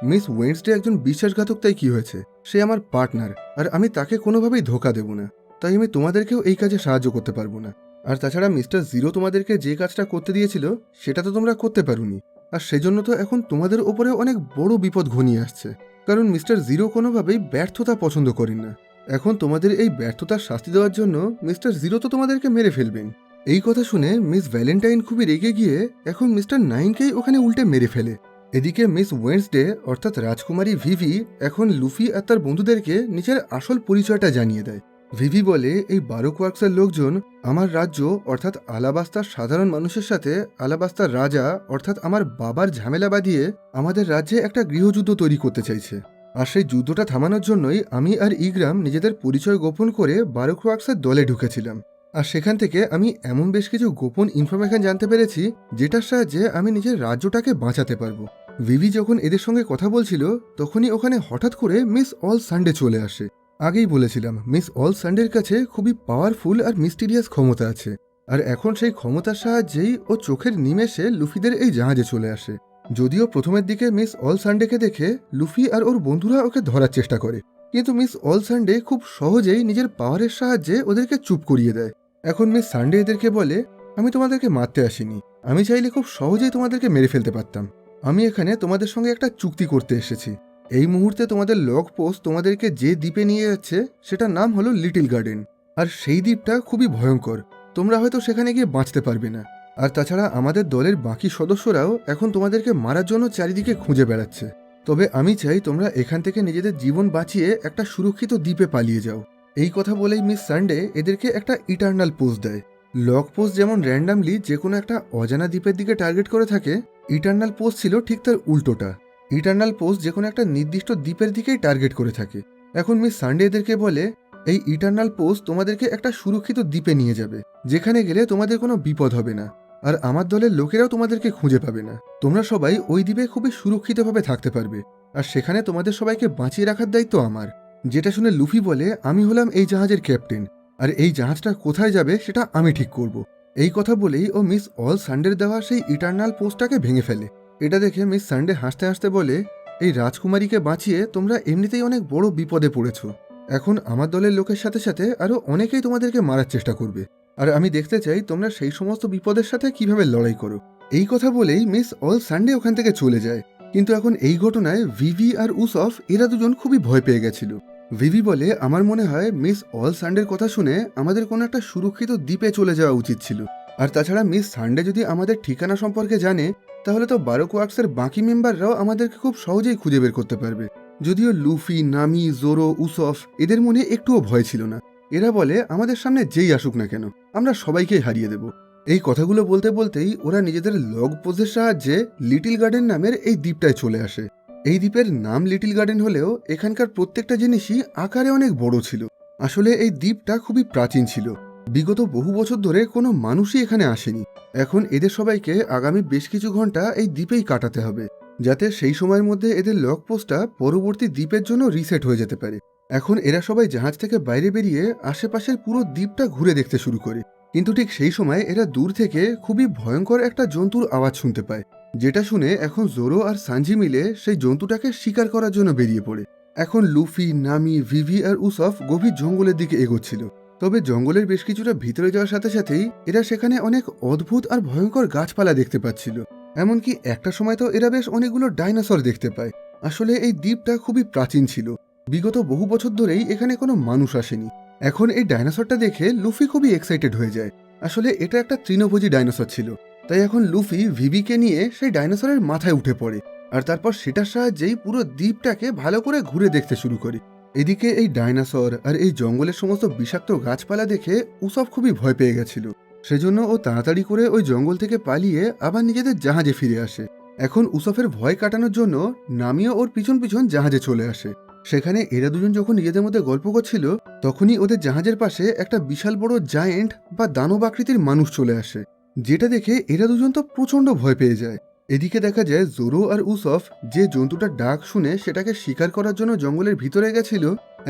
মিস ওয়েডনেসডে একজন বিশ্বাসঘাতক, তাই কি হয়েছে? সে আমার পার্টনার, আর আমি তাকে কোনোভাবেই ধোকা দেব না, তাই আমি তোমাদেরকেও এই কাজে সাহায্য করতে পারবো না। আর তাছাড়া মিস্টার জিরো তোমাদেরকে যে কাজটা করতে দিয়েছিল সেটা তো তোমরা করতে পারোনি, আর সেজন্য তো এখন তোমাদের ওপরে অনেক বড় বিপদ ঘনিয়ে আসছে, কারণ মিস্টার জিরো কোনোভাবেই ব্যর্থতা পছন্দ করেন না। এখন তোমাদের এই ব্যর্থতার শাস্তি দেওয়ার জন্য মিস্টার জিরো তো তোমাদেরকে মেরে ফেলবেন। এই কথা শুনে মিস ভ্যালেন্টাইন খুবই রেগে গিয়ে এখন মিস্টার 9কেই ওখানে উল্টে মেরে ফেলে। এদিকে মিস ওয়েডনেসডে অর্থাৎ রাজকুমারী ভিভি এখন লুফি আর তার বন্ধুদেরকে নিজের আসল পরিচয়টা জানিয়ে দেয়। ভিভি বলে, এই বারোক ওয়ার্কসের লোকজন আমার রাজ্য অর্থাৎ আলাবাস্তার সাধারণ মানুষের সাথে আলাবাস্তার রাজা অর্থাৎ আমার বাবার ঝামেলা বাঁধিয়ে আমাদের রাজ্যে একটা গৃহযুদ্ধ তৈরি করতে চাইছে। আর সেই যুদ্ধটা থামানোর জন্যই আমি আর ইগ্রাম নিজেদের পরিচয় গোপন করে বারোক ওয়ার্কসের দলে ঢুকেছিলাম। আর সেখান থেকে আমি এমন বেশ কিছু গোপন ইনফরমেশন জানতে পেরেছি যেটার সাহায্যে আমি নিজের রাজ্যটাকে বাঁচাতে পারবো। ভিভি যখন এদের সঙ্গে কথা বলছিল তখনই ওখানে হঠাৎ করে মিস অল সানডে চলে আসে। আগেই বলেছিলাম মিস অল সানডের কাছে খুবই পাওয়ারফুল আর মিস্টিরিয়াস ক্ষমতা আছে, আর এখন সেই ক্ষমতার সাহায্যেই ও চোখের নিমেষে লুফিদের এই জাহাজে চলে আসে। যদিও প্রথমের দিকে মিস অল সানডেকে দেখে লুফি আর ওর বন্ধুরা ওকে ধরার চেষ্টা করে, কিন্তু মিস অল সানডে খুব সহজেই নিজের পাওয়ারের সাহায্যে ওদেরকে চুপ করিয়ে দেয়। এখন মিস সানডে এদেরকে বলে, আমি তোমাদেরকে মারতে আসিনি, আমি চাইলে খুব সহজেই তোমাদেরকে মেরে ফেলতে পারতাম। আমি এখানে তোমাদের সঙ্গে একটা চুক্তি করতে এসেছি। এই মুহূর্তে তোমাদের লগ পোস্ট তোমাদেরকে যে দ্বীপে নিয়ে যাচ্ছে সেটার নাম হলো লিটল গার্ডেন, আর সেই দ্বীপটা খুবই ভয়ঙ্কর, তোমরা হয়তো সেখানে গিয়ে বাঁচতে পারবে না। আর তাছাড়া আমাদের দলের বাকি সদস্যরাও এখন তোমাদেরকে মারার জন্য চারিদিকে খুঁজে বেড়াচ্ছে। তবে আমি চাই তোমরা এখান থেকে নিজেদের জীবন বাঁচিয়ে একটা সুরক্ষিত দ্বীপে পালিয়ে যাও। এই কথা বলেই মিস সানডে এদেরকে একটা ইটার্নাল পোজ দেয়। লক পোজ যেমন র্যান্ডামলি যে কোনো একটা অজানা দ্বীপের দিকে টার্গেট করে থাকে, ইটার্নাল পোজ ছিল ঠিক তার উল্টোটা। ইটার্নাল পোজ যে কোনো একটা নির্দিষ্ট দ্বীপের দিকেই টার্গেট করে থাকে। এখন মিস সানডে এদেরকে বলে এই ইটার্নাল পোজ তোমাদেরকে একটা সুরক্ষিত দ্বীপে নিয়ে যাবে, যেখানে গেলে তোমাদের কোনো বিপদ হবে না, আর আমার দলের লোকেরাও তোমাদেরকে খুঁজে পাবে না। তোমরা সবাই ওই দ্বীপে খুবই সুরক্ষিতভাবে থাকতে পারবে, আর সেখানে তোমাদের সবাইকে বাঁচিয়ে রাখার দায়িত্ব আমার। যেটা শুনে লুফি বলে আমি হলাম এই জাহাজের ক্যাপ্টেন, আর এই জাহাজটা কোথায় যাবে সেটা আমি ঠিক করব। এই কথা বলেই ও মিস অল সানডের দেওয়া সেই ইটার্নাল পোস্টটাকে ভেঙে ফেলে। এটা দেখে মিস সানডে হাসতে হাসতে বলে এই রাজকুমারীকে বাঁচিয়ে তোমরা এমনিতেই অনেক বড় বিপদে পড়েছো। এখন আমার দলের লোকের সাথে সাথে আরও অনেকেই তোমাদেরকে মারার চেষ্টা করবে, আর আমি দেখতে চাই তোমরা সেই সমস্ত বিপদের সাথে কিভাবে লড়াই করো। এই কথা বলেই মিস অল সানডে ওখান থেকে চলে যায়। কিন্তু এখন এই ঘটনায় ভিভি আর উসফ এরা দুজন খুবই ভয় পেয়ে গেছিল। ভিভি বলে আমার মনে হয় মিস অল সানডের কথা শুনে আমাদের কোনো একটা সুরক্ষিত দ্বীপে চলে যাওয়া উচিত ছিল। আর তাছাড়া মিস সানডে যদি আমাদের ঠিকানা সম্পর্কে জানে, তাহলে তো বারোক ওয়ার্কসের বাকি মেম্বাররাও আমাদেরকে খুব সহজেই খুঁজে বের করতে পারবে। যদিও লুফি, নামি, জোরো, উসফ এদের মনে একটুও ভয় ছিল না। এরা বলে আমাদের সামনে যেই আসুক না কেন আমরা সবাইকেই হারিয়ে দেব। এই কথাগুলো বলতে বলতেই ওরা নিজেদের লগ পোজের সাহায্যে লিটল গার্ডেন নামের এই দ্বীপটায় চলে আসে। এই দ্বীপের নাম লিটল গার্ডেন হলেও এখানকার প্রত্যেকটা জিনিসই আকারে অনেক বড় ছিল। আসলে এই দ্বীপটা খুবই প্রাচীন ছিল। বিগত বহু বছর ধরে কোনো মানুষই এখানে আসেনি। এখন এদের সবাইকে আগামী বেশ কিছু ঘন্টা এই দ্বীপেই কাটাতে হবে, যাতে সেই সময়ের মধ্যে এদের লক পোস্টটা পরবর্তী দ্বীপের জন্য রিসেট হয়ে যেতে পারে। এখন এরা সবাই জাহাজ থেকে বাইরে বেরিয়ে আশেপাশের পুরো দ্বীপটা ঘুরে দেখতে শুরু করে। কিন্তু ঠিক সেই সময় এরা দূর থেকে খুবই ভয়ঙ্কর একটা জন্তুর আওয়াজ শুনতে পায়, যেটা শুনে এখন জোরো আর সানজি মিলে সেই জন্তুটাকে শিকার করার জন্য বেরিয়ে পড়ে। এখন লুফি, নামি, ভিভি আর উসফ গভীর জঙ্গলের দিকে এগোচ্ছিল। তবে জঙ্গলের বেশ কিছুটা ভিতরে যাওয়ার সাথে সাথেই এরা সেখানে অনেক অদ্ভুত আর ভয়ঙ্কর গাছপালা দেখতে পাচ্ছিল। এমনকি একটা সময় তো এরা বেশ অনেকগুলো ডাইনোসর দেখতে পায়। আসলে এই দ্বীপটা খুবই প্রাচীন ছিল। বিগত বহু বছর ধরেই এখানে কোনো মানুষ আসেনি। এখন এই ডাইনোসরটা দেখে লুফি খুবই এক্সাইটেড হয়ে যায়। আসলে এটা একটা তৃণভোজী ডাইনোসর ছিল, তাই এখন লুফি ভিভিকে নিয়ে সেই ডাইনোসরের মাথায় উঠে পড়ে, আর তারপর সেটার সাহায্যেই পুরো দ্বীপটাকে ভালো করে ঘুরে দেখতে শুরু করে। এদিকে এই ডাইনোসর আর এই জঙ্গলের সমস্ত বিষাক্ত গাছপালা দেখে উসফ খুবই ভয় পেয়ে গেছিল। সেজন্য ও তাড়াতাড়ি করে ওই জঙ্গল থেকে পালিয়ে আবার নিজেদের জাহাজে ফিরে আসে। এখন উসফের ভয় কাটানোর জন্য নামিও ওর পিছন পিছন জাহাজে চলে আসে। সেখানে এরা দুজন যখন নিজেদের মধ্যে গল্প করছিল, তখনই ওদের জাহাজের পাশে একটা বিশাল বড় জায়েন্ট বা দানব আকৃতির মানুষ চলে আসে, যেটা দেখে এরা দুজন তো প্রচন্ড ভয় পেয়ে যায়। এদিকে দেখা যায় জোরো আর উসফ যে জন্তুটার ডাক শুনে সেটাকে শিকার করার জন্য জঙ্গলের ভিতরে গেছিল,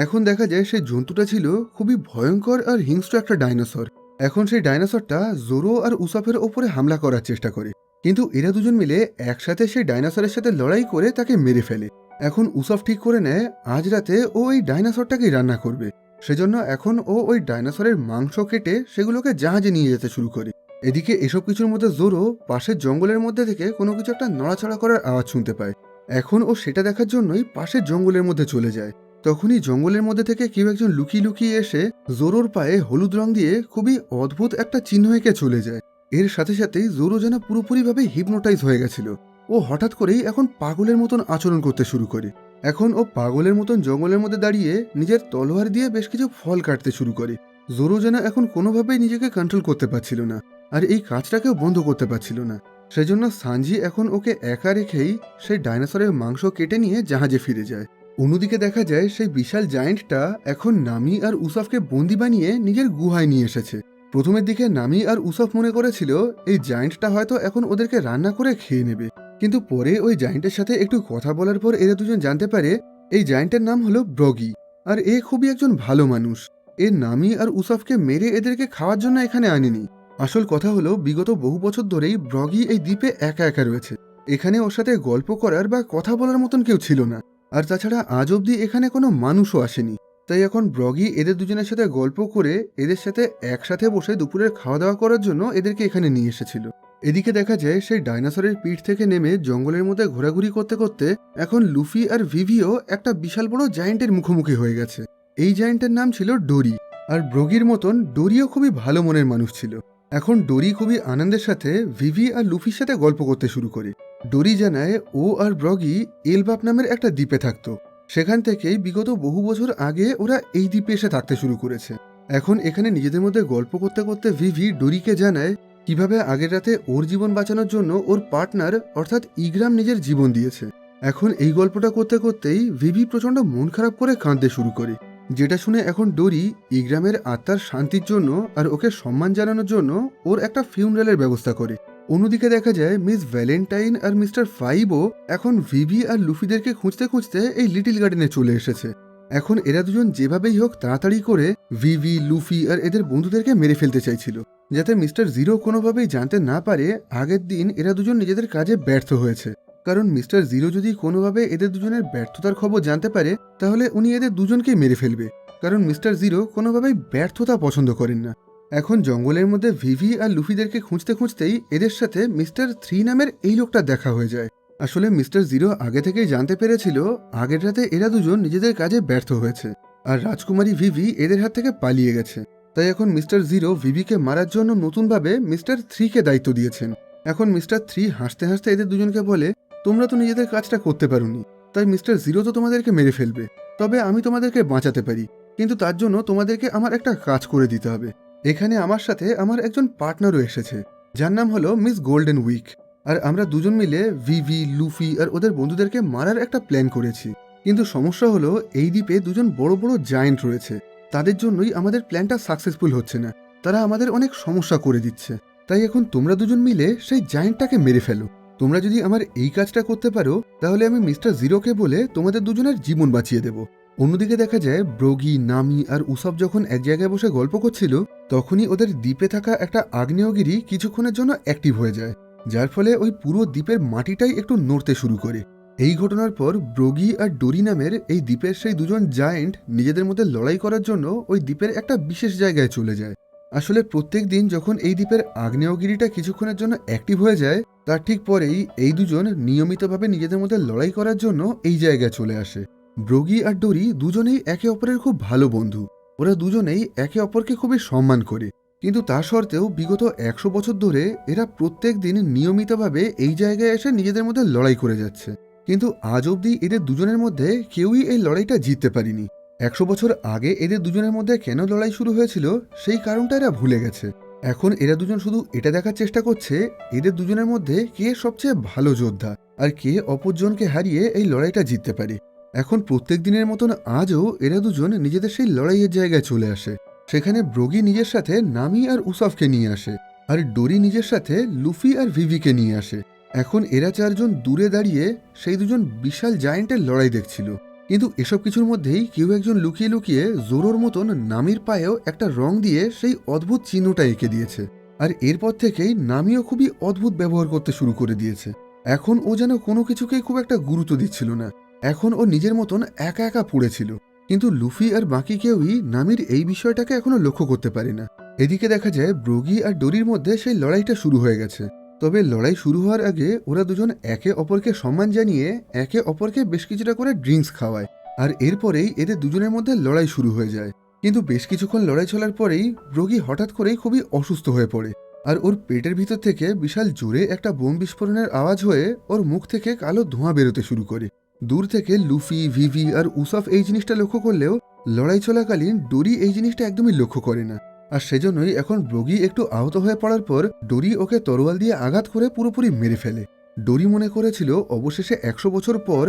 এখন দেখা যায় সেই জন্তুটা ছিল খুবই ভয়ঙ্কর আর হিংস্র একটা ডাইনোসর। এখন সেই ডাইনোসরটা জোরো আর উসফের ওপরে হামলা করার চেষ্টা করে, কিন্তু এরা দুজন মিলে একসাথে সেই ডাইনোসরের সাথে লড়াই করে তাকে মেরে ফেলে। এখন উসফ ঠিক করে নেয় আজ রাতে ও ওই ডাইনোসরটাকেই রান্না করবে। সেজন্য এখন ও ওই ডাইনোসরের মাংস কেটে সেগুলোকে জাহাজে নিয়ে যেতে শুরু করে। এদিকে এসব কিছুর মধ্যে জোরো পাশের জঙ্গলের মধ্যে থেকে কোনো কিছু একটা নড়াচড়া করার আওয়াজ শুনতে পায়। এখন ও সেটা দেখার জন্যই পাশের জঙ্গলের মধ্যে চলে যায়। তখনই জঙ্গলের মধ্যে থেকে কেউ একজন লুকিয়ে লুকিয়ে এসে জোরোর পায়ে হলুদ রং দিয়ে খুবই অদ্ভুত একটা চিহ্ন এঁকে চলে যায়। এর সাথে সাথেই জোরো যেন পুরোপুরিভাবে হিপনোটাইজ হয়ে গেছিল। ও হঠাৎ করেই এখন পাগলের মতন আচরণ করতে শুরু করে। এখন ও পাগলের মতন জঙ্গলের মধ্যে দাঁড়িয়ে নিজের তলোয়ার দিয়ে বেশ কিছু ফল কাটতে শুরু করে। জোরো যেন এখন কোনোভাবেই নিজেকে কন্ট্রোল করতে পারছিল না, আর এই কাজটাকেও বন্ধ করতে পারছিল না। সেজন্য সানজি এখন ওকে একা রেখেই সেই ডাইনোসরের মাংস কেটে নিয়ে জাহাজে ফিরে যায়। অন্যদিকে দেখা যায় সেই বিশাল জায়েন্টটা এখন নামি আর উসফকে বন্দি বানিয়ে নিজের গুহায় নিয়ে এসেছে। প্রথমের দিকে নামি আর উসফ মনে করেছিল এই জায়েন্টটা হয়তো এখন ওদেরকে রান্না করে খেয়ে নেবে, কিন্তু পরে ওই জায়েন্টের সাথে একটু কথা বলার পর এরা দুজন জানতে পারে এই জায়েন্টের নাম হলো ব্রগি, আর এ খুবই একজন ভালো মানুষ। এ নামি আর উসফকে মেরে এদেরকে খাওয়ার জন্য এখানে আনেনি। আসল কথা হলো বিগত বহু বছর ধরেই ব্রগি এই দ্বীপে একা একা রয়েছে। এখানে ওর সাথে গল্প করার বা কথা বলার মতন কেউ ছিল না, আর তাছাড়া আজ অবধি এখানে কোনো মানুষও আসেনি। তাই এখন ব্রগি এদের দুজনের সাথে গল্প করে এদের সাথে একসাথে বসে দুপুরের খাওয়া দাওয়া করার জন্য এদেরকে এখানে নিয়ে এসেছিল। এদিকে দেখা যায় সেই ডাইনোসরের পিঠ থেকে নেমে জঙ্গলের মধ্যে ঘোরাঘুরি করতে করতে এখন লুফি আর ভিভিও একটা বিশাল বড় জায়েন্টের মুখোমুখি হয়ে গেছে। এই জায়েন্টের নাম ছিল ডোরি, আর ব্রগির মতন ডোরিও খুবই ভালো মনের মানুষ ছিল। এখন ডোরি খুবই আনন্দের সাথে ভিভি আর লুফির সাথে গল্প করতে শুরু করে। ডোরি জানায় ও আর ব্রগি এলবাপ নামের একটা দ্বীপে থাকতো। সেখান থেকেই বিগত বহু বছর আগে ওরা এই দ্বীপে এসে থাকতে শুরু করেছে। এখন এখানে নিজেদের মধ্যে গল্প করতে করতে ভিভি ডোরিকে জানায় কিভাবে আগের রাতে ওর জীবন বাঁচানোর জন্য ওর পার্টনার অর্থাৎ ইগ্রাম নিজের জীবন দিয়েছে। এখন এই গল্পটা করতে করতেই ভিভি প্রচণ্ড মন খারাপ করে কাঁদতে শুরু করে, যেটা শুনে এখন ডোরি ইগ্রামের আত্মার শান্তির জন্য আর ওকে সম্মান জানানোর জন্য ওর একটা ফিউনারালের ব্যবস্থা করে। অন্যদিকে দেখা যায় মিস ভ্যালেন্টাইন আর মিস্টার ফাইবও এখন ভিভি আর লুফিদেরকে খুঁজতে খুঁজতে এই লিটল গার্ডেনে চলে এসেছে। এখন এরা দুজন যেভাবেই হোক তাড়াতাড়ি করে ভিভি, লুফি আর এদের বন্ধুদেরকে মেরে ফেলতে চাইছিল, যাতে মিস্টার জিরো কোনোভাবেই জানতে না পারে আগের দিন এরা দুজন নিজেদের কাজে ব্যর্থ হয়েছে। কারণ মিস্টার জিরো যদি কোনোভাবে এদের দুজনের ব্যর্থতার খবর জানতে পারে তাহলে উনি এদের দুজনকেই মেরে ফেলবে, কারণ মিস্টার জিরো কোনোভাবেই ব্যর্থতা পছন্দ করেন না। এখন জঙ্গলের মধ্যে ভিভি আর লুফিদেরকে খুঁজতে খুঁজতেই এদের সাথে মিস্টার 3 নামের এই লোকটা দেখা হয়ে যায়। আসলে মিস্টার জিরো আগে থেকেই জানতে পেরেছিল আগের রাতে এরা দুজন নিজেদের কাজে ব্যর্থ হয়েছে আর রাজকুমারী ভিভি এদের হাত থেকে পালিয়ে গেছে। তাই এখন মিস্টার জিরো ভিভিকে মারার জন্য নতুনভাবে মিস্টার 3কে দায়িত্ব দিয়েছেন। এখন মিস্টার 3 হাসতে হাসতে এদের দুজনকে বলে, তোমরা তো নিজেদের কাজটা করতে পারোনি, তাই মিস্টার জিরো তো তোমাদেরকে মেরে ফেলবে, তবে আমি তোমাদেরকে বাঁচাতে পারি, কিন্তু তার জন্য তোমাদেরকে আমার একটা কাজ করে দিতে হবে। এখানে আমার সাথে আমার একজন পার্টনারও এসেছে, যার নাম হলো মিস গোল্ডেন উইক, আর আমরা দুজন মিলে ভিভি, লুফি আর ওদের বন্ধুদেরকে মারার একটা প্ল্যান করেছি। কিন্তু সমস্যা হলো এই দ্বীপে দুজন বড় বড় জায়েন্ট রয়েছে, তাদের জন্যই আমাদের প্ল্যানটা সাকসেসফুল হচ্ছে না, তারা আমাদের অনেক সমস্যা করে দিচ্ছে। তাই এখন তোমরা দুজন মিলে সেই জায়েন্টটাকে মেরে ফেলো। তোমরা যদি আমার এই কাজটা করতে পারো তাহলে আমি মিস্টার জিরোকে বলে তোমাদের দুজনের জীবন বাঁচিয়ে দেব। অন্যদিকে দেখা যায় ব্রগি, নামি আর উসব যখন এক জায়গায় বসে গল্প করছিল তখনই ওদের দ্বীপে থাকা একটা আগ্নেয়গিরি কিছুক্ষণের জন্য অ্যাক্টিভ হয়ে যায়, যার ফলে ওই পুরো দ্বীপের মাটিটাই একটু নড়তে শুরু করে। এই ঘটনার পর ব্রগি আর ডোরি নামের এই দ্বীপের সেই দুজন জায়েন্ট নিজেদের মধ্যে লড়াই করার জন্য ওই দ্বীপের একটা বিশেষ জায়গায় চলে যায়। আসলে প্রত্যেক দিন যখন এই দ্বীপের আগ্নেয়গিরিটা কিছুক্ষণের জন্য অ্যাক্টিভ হয়ে যায় তার ঠিক পরেই এই দুজন নিয়মিতভাবে নিজেদের মধ্যে লড়াই করার জন্য এই জায়গায় চলে আসে। ব্রগি আর ডোরি দুজনেই একে অপরের খুব ভালো বন্ধু, ওরা দুজনেই একে অপরকে খুবই সম্মান করে, কিন্তু তা সত্ত্বেও বিগত 100 বছর ধরে এরা প্রত্যেক দিন নিয়মিতভাবে এই জায়গায় এসে নিজেদের মধ্যে লড়াই করে যাচ্ছে, কিন্তু আজ অবধি এদের দুজনের মধ্যে কেউই এই লড়াইটা জিততে পারেনি। 100 বছর আগে এদের দুজনের মধ্যে কেন লড়াই শুরু হয়েছিল সেই কারণটা এরা ভুলে গেছে। এখন এরা দুজন শুধু এটা দেখার চেষ্টা করছে এদের দুজনের মধ্যে কে সবচেয়ে ভালো যোদ্ধা আর কে অপরজনকে হারিয়ে এই লড়াইটা জিততে পারে। এখন প্রত্যেক দিনের মতন আজও এরা দুজন নিজেদের সেই লড়াইয়ের জায়গায় চলে আসে। সেখানে ব্রগি নিজের সাথে নামি আর উসফকে নিয়ে আসে, আর ডোরি নিজের সাথে লুফি আর ভিভিকে নিয়ে আসে। এখন এরা চারজন দূরে দাঁড়িয়ে সেই দুজন বিশাল জায়েন্টের লড়াই দেখছিল, কিন্তু এসব কিছুর মধ্যেই কেউ একজন লুকিয়ে লুকিয়ে জোরোর মতন নামির পায়েও একটা রং দিয়ে সেই অদ্ভুত চিহ্নটা এঁকে দিয়েছে, আর এরপর থেকেই নামিও খুবই অদ্ভুত ব্যবহার করতে শুরু করে দিয়েছে। এখন ও যেন কোনো কিছুকেই খুব একটা গুরুত্ব দিচ্ছিল না, এখন ও নিজের মতন একা একা পড়েছিল। কিন্তু লুফি আর বাকি কেউই নামির এই বিষয়টাকে এখনো লক্ষ্য করতে পারে না। এদিকে দেখা যায় ব্রগি আর ডোরির মধ্যে সেই লড়াইটা শুরু হয়ে গেছে, তবে লড়াই শুরু হওয়ার আগে ওরা দুজন একে অপরকে সম্মান জানিয়ে একে অপরকে বেশ কিছুটা করে ড্রিঙ্কস খাওয়ায়, আর এরপরেই এদের দুজনের মধ্যে লড়াই শুরু হয়ে যায়। কিন্তু বেশ কিছুক্ষণ লড়াই চলার পরেই ব্রগি হঠাৎ করেই খুবই অসুস্থ হয়ে পড়ে, আর ওর পেটের ভিতর থেকে বিশাল জোরে একটা বোম বিস্ফোরণের আওয়াজ হয়ে ওর মুখ থেকে কালো ধোঁয়া বেরোতে শুরু করে। দূর থেকে লুফি, ভিভি আর উসফ এই জিনিসটা লক্ষ্য করলেও লড়াই চলাকালীন ডোরি এই জিনিসটা একদমই লক্ষ্য করে না, আর সেজন্যই এখন ব্রগি একটু আহত হয়ে পড়ার পর ডোরি ওকে তরোয়াল দিয়ে আঘাত করে পুরোপুরি মেরে ফেলে। ডোরি মনে করেছিল অবশেষে 100 বছর পর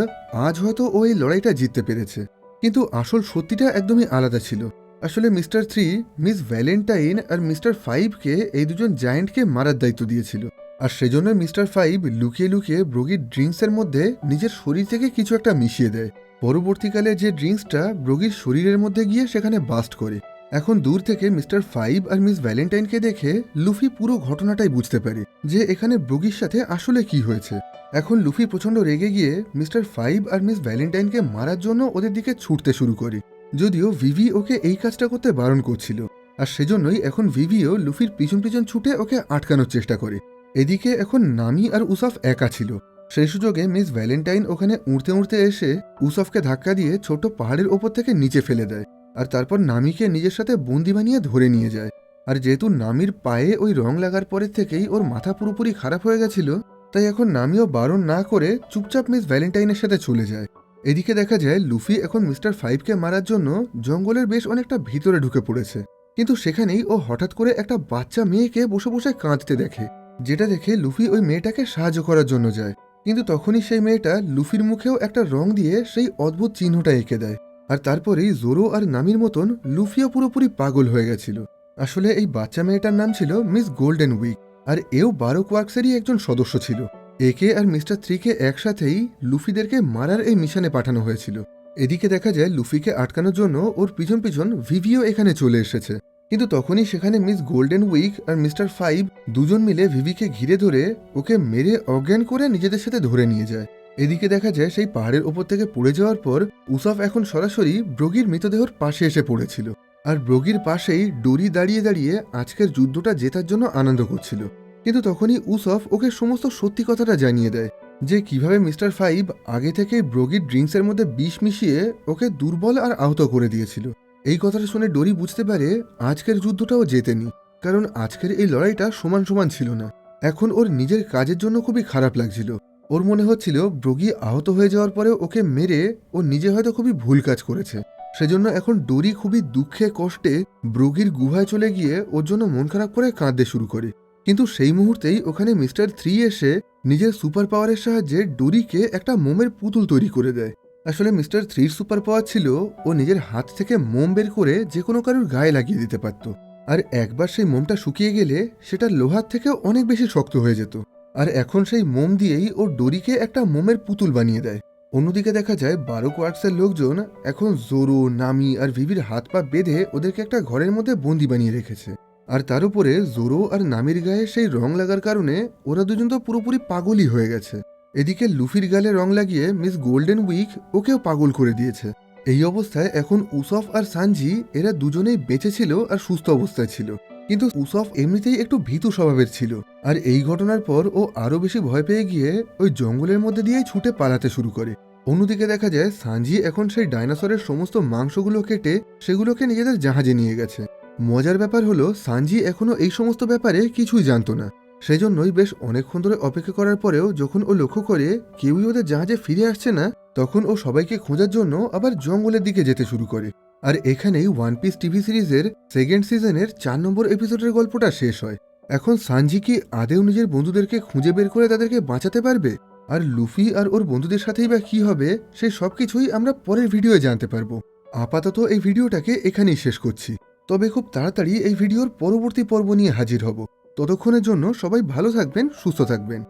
আজ হয়তো ও এই লড়াইটা জিততে পেরেছে, কিন্তু আসল সত্যিটা একদমই আলাদা ছিল। আসলে মিস্টার 3 মিস ভ্যালেন্টাইন আর মিস্টার 5কে এই দুজন জায়েন্টকে মারার দায়িত্ব দিয়েছিল, আর সেজন্য মিস্টার 5 লুকিয়ে লুকিয়ে ব্রগির ড্রিঙ্কসের মধ্যে নিজের শরীর থেকে কিছু একটা মিশিয়ে দেয়। পরবর্তীকালে যে ড্রিঙ্কসটা ব্রগির শরীরের মধ্যে গিয়ে সেখানে বাস্ট করে। এখন দূর থেকে মিস্টার 5 আর মিস ভ্যালেন্টাইনকে দেখে লুফি পুরো ঘটনাটাই বুঝতে পারে যে এখানে ব্রগির সাথে আসলে কি হয়েছে। এখন লুফি প্রচন্ড রেগে গিয়ে মিস্টার 5 আর মিস ভ্যালেন্টাইনকে মারার জন্য ওদের দিকে ছুটতে শুরু করে, যদিও ভিভি ওকে এই কাজটা করতে বারণ করছিল, আর সেজন্যই এখন ভিভিও লুফির পিছন পিছন ছুটে ওকে আটকানোর চেষ্টা করে। এদিকে এখন নামি আর উসফ একা ছিল, সেই সুযোগে মিস ভ্যালেন্টাইন ওখানে উড়তে উড়তে এসে উসফকে ধাক্কা দিয়ে ছোট পাহাড়ের ওপর থেকে নিচে ফেলে দেয়, আর তারপর নামিকে নিজের সাথে বন্দি বানিয়ে ধরে নিয়ে যায়। আর যেহেতু নামির পায়ে ওই রং লাগার পরের থেকেই ওর মাথা পুরোপুরি খারাপ হয়ে গেছিল, তাই এখন নামিও বারণ না করে চুপচাপ মিস ভ্যালেন্টাইনের সাথে চলে যায়। এদিকে দেখা যায় লুফি এখন মিস্টার ফাইভকে মারার জন্য জঙ্গলের বেশ অনেকটা ভিতরে ঢুকে পড়েছে, কিন্তু সেখানেই ও হঠাৎ করে একটা বাচ্চা মেয়েকে বসে বসে কাঁদতে দেখে, যেটা দেখে লুফি ওই মেয়েটাকে সাহায্য করার জন্য যায়। কিন্তু তখনই সেই মেয়েটা লুফির মুখেও একটা রং দিয়ে সেই অদ্ভুত চিহ্নটা এঁকে দেয়। আর তারপরেই জোরো আর নামির মতন লুফিও পুরোপুরি পাগল হয়ে গেছিল। আসলে এই বাচ্চা মেয়েটার নাম ছিল মিস গোল্ডেন উইক, আর এও বারোক ওয়ার্কসেরই একজন সদস্য ছিল। একে আর মিস্টার থ্রিকে একসাথেই লুফিদেরকে মারার এই মিশনে পাঠানো হয়েছিল। এদিকে দেখা যায় লুফিকে আটকানোর জন্য ওর পিছন পিছন ভিভিও এখানে চলে এসেছে, কিন্তু তখনই সেখানে মিস গোল্ডেন উইক আর মিস্টার ফাইভ দুজন মিলে ভিভিকে ঘিরে ধরে ওকে মেরে অজ্ঞান করে নিজেদের সাথে ধরে নিয়ে যায়। এদিকে দেখা যায় সেই পাহাড়ের ওপর থেকে পড়ে যাওয়ার পর উসফ এখন সরাসরি ব্রগির মৃতদেহর পাশে এসে পড়েছিল, আর ব্রগির পাশেই ডোরি দাঁড়িয়ে দাঁড়িয়ে আজকের যুদ্ধটা জেতার জন্য আনন্দ করছিল। কিন্তু তখনই উসফ ওকে সমস্ত সত্যি কথাটা জানিয়ে দেয় যে কিভাবে মিস্টার ফাইভ আগে থেকেই ব্রগির ড্রিঙ্কসের মধ্যে বিষ মিশিয়ে ওকে দুর্বল আর আহত করে দিয়েছিল। এই কথাটা শুনে ডোরি বুঝতে পারে আজকের যুদ্ধটাও জেতেনি, কারণ আজকের এই লড়াইটা সমান সমান ছিল না। এখন ওর নিজের কাজের জন্য খুবই খারাপ লাগছিল। ওর মনে হচ্ছিল ব্রগি আহত হয়ে যাওয়ার পরে ওকে মেরে ও নিজে হয়তো খুবই ভুল কাজ করেছে। সেজন্য এখন ডোরি খুবই দুঃখে কষ্টে ব্রগির গুহায় চলে গিয়ে ওর জন্য মন খারাপ করে কাঁদতে শুরু করে। কিন্তু সেই মুহূর্তেই ওখানে মিস্টার থ্রি এসে নিজের সুপার পাওয়ারের সাহায্যে ডোরিকে একটা মোমের পুতুল তৈরি করে দেয়। আসলে মিস্টার থ্রির সুপার পাওয়ার ছিল ও নিজের হাত থেকে মোম বের করে যে কোনো কারোর গায়ে লাগিয়ে দিতে পারত, আর একবার সেই মোমটা শুকিয়ে গেলে সেটা লোহার থেকেও অনেক বেশি শক্ত হয়ে যেত। আর এখন সেই মোম দিয়েই ও ডোরিকে একটা মোমের পুতুল বানিয়ে দেয়। অন্যদিকে দেখা যায় বারোক ওয়ার্কসের লোকজন এখন জোরো, নামি আর ভিভির হাত পা বেঁধে ওদেরকে একটা ঘরের মধ্যে বন্দি বানিয়ে রেখেছে। আর তার উপরে জোরো আর নামির গায়ে সেই রং লাগার কারণে ওরা দুজন তো পুরোপুরি পাগলই হয়ে গেছে। এদিকে লুফির গালে রং লাগিয়ে মিস গোল্ডেন উইক ওকেও পাগল করে দিয়েছে। এই অবস্থায় এখন উসফ আর সানজি এরা দুজনেই বেঁচে ছিল আর সুস্থ অবস্থায় ছিল, কিন্তু উসফ এমনিতেই একটু ভীতু স্বভাবের ছিল। আর এই ঘটনার পর ও আরো বেশি ভয় পেয়ে গিয়ে ওই জঙ্গলের মধ্যে দিয়েই ছুটে পালাতে শুরু করে। অন্যদিকে দেখা যায় সানজি এখন সেই ডাইনোসরের সমস্ত মাংসগুলো কেটে সেগুলোকে নিজেদের জাহাজে নিয়ে গেছে। মজার ব্যাপার হলো সানজি এখনো এই সমস্ত ব্যাপারে কিছুই জানতো না। সেজন্যই বেশ অনেকক্ষণ ধরে অপেক্ষা করার পরেও যখন ও লক্ষ্য করে কেউই ওদের জাহাজে ফিরে আসছে না, তখন ও সবাইকে খোঁজার জন্য আবার জঙ্গলের দিকে যেতে শুরু করে। আর এখানেই ওয়ান পিস টিভি সিরিজের সেকেন্ড সিজনের 4 নম্বর এপিসোডের গল্পটা শেষ হয়। এখন সানজি কি আদেও নিজের বন্ধুদেরকে খুঁজে বের করে তাদেরকে বাঁচাতে পারবে, আর লুফি আর ওর বন্ধুদের সাথেই বা কি হবে, সেই সবকিছুই আমরা পরের ভিডিওয়ে জানতে পারবো। আপাতত এই ভিডিওটাকে এখানেই শেষ করছি, তবে খুব তাড়াতাড়ি এই ভিডিওর পরবর্তী পর্ব নিয়ে হাজির হব। ততক্ষণের জন্য সবাই ভালো থাকবেন, সুস্থ থাকবেন।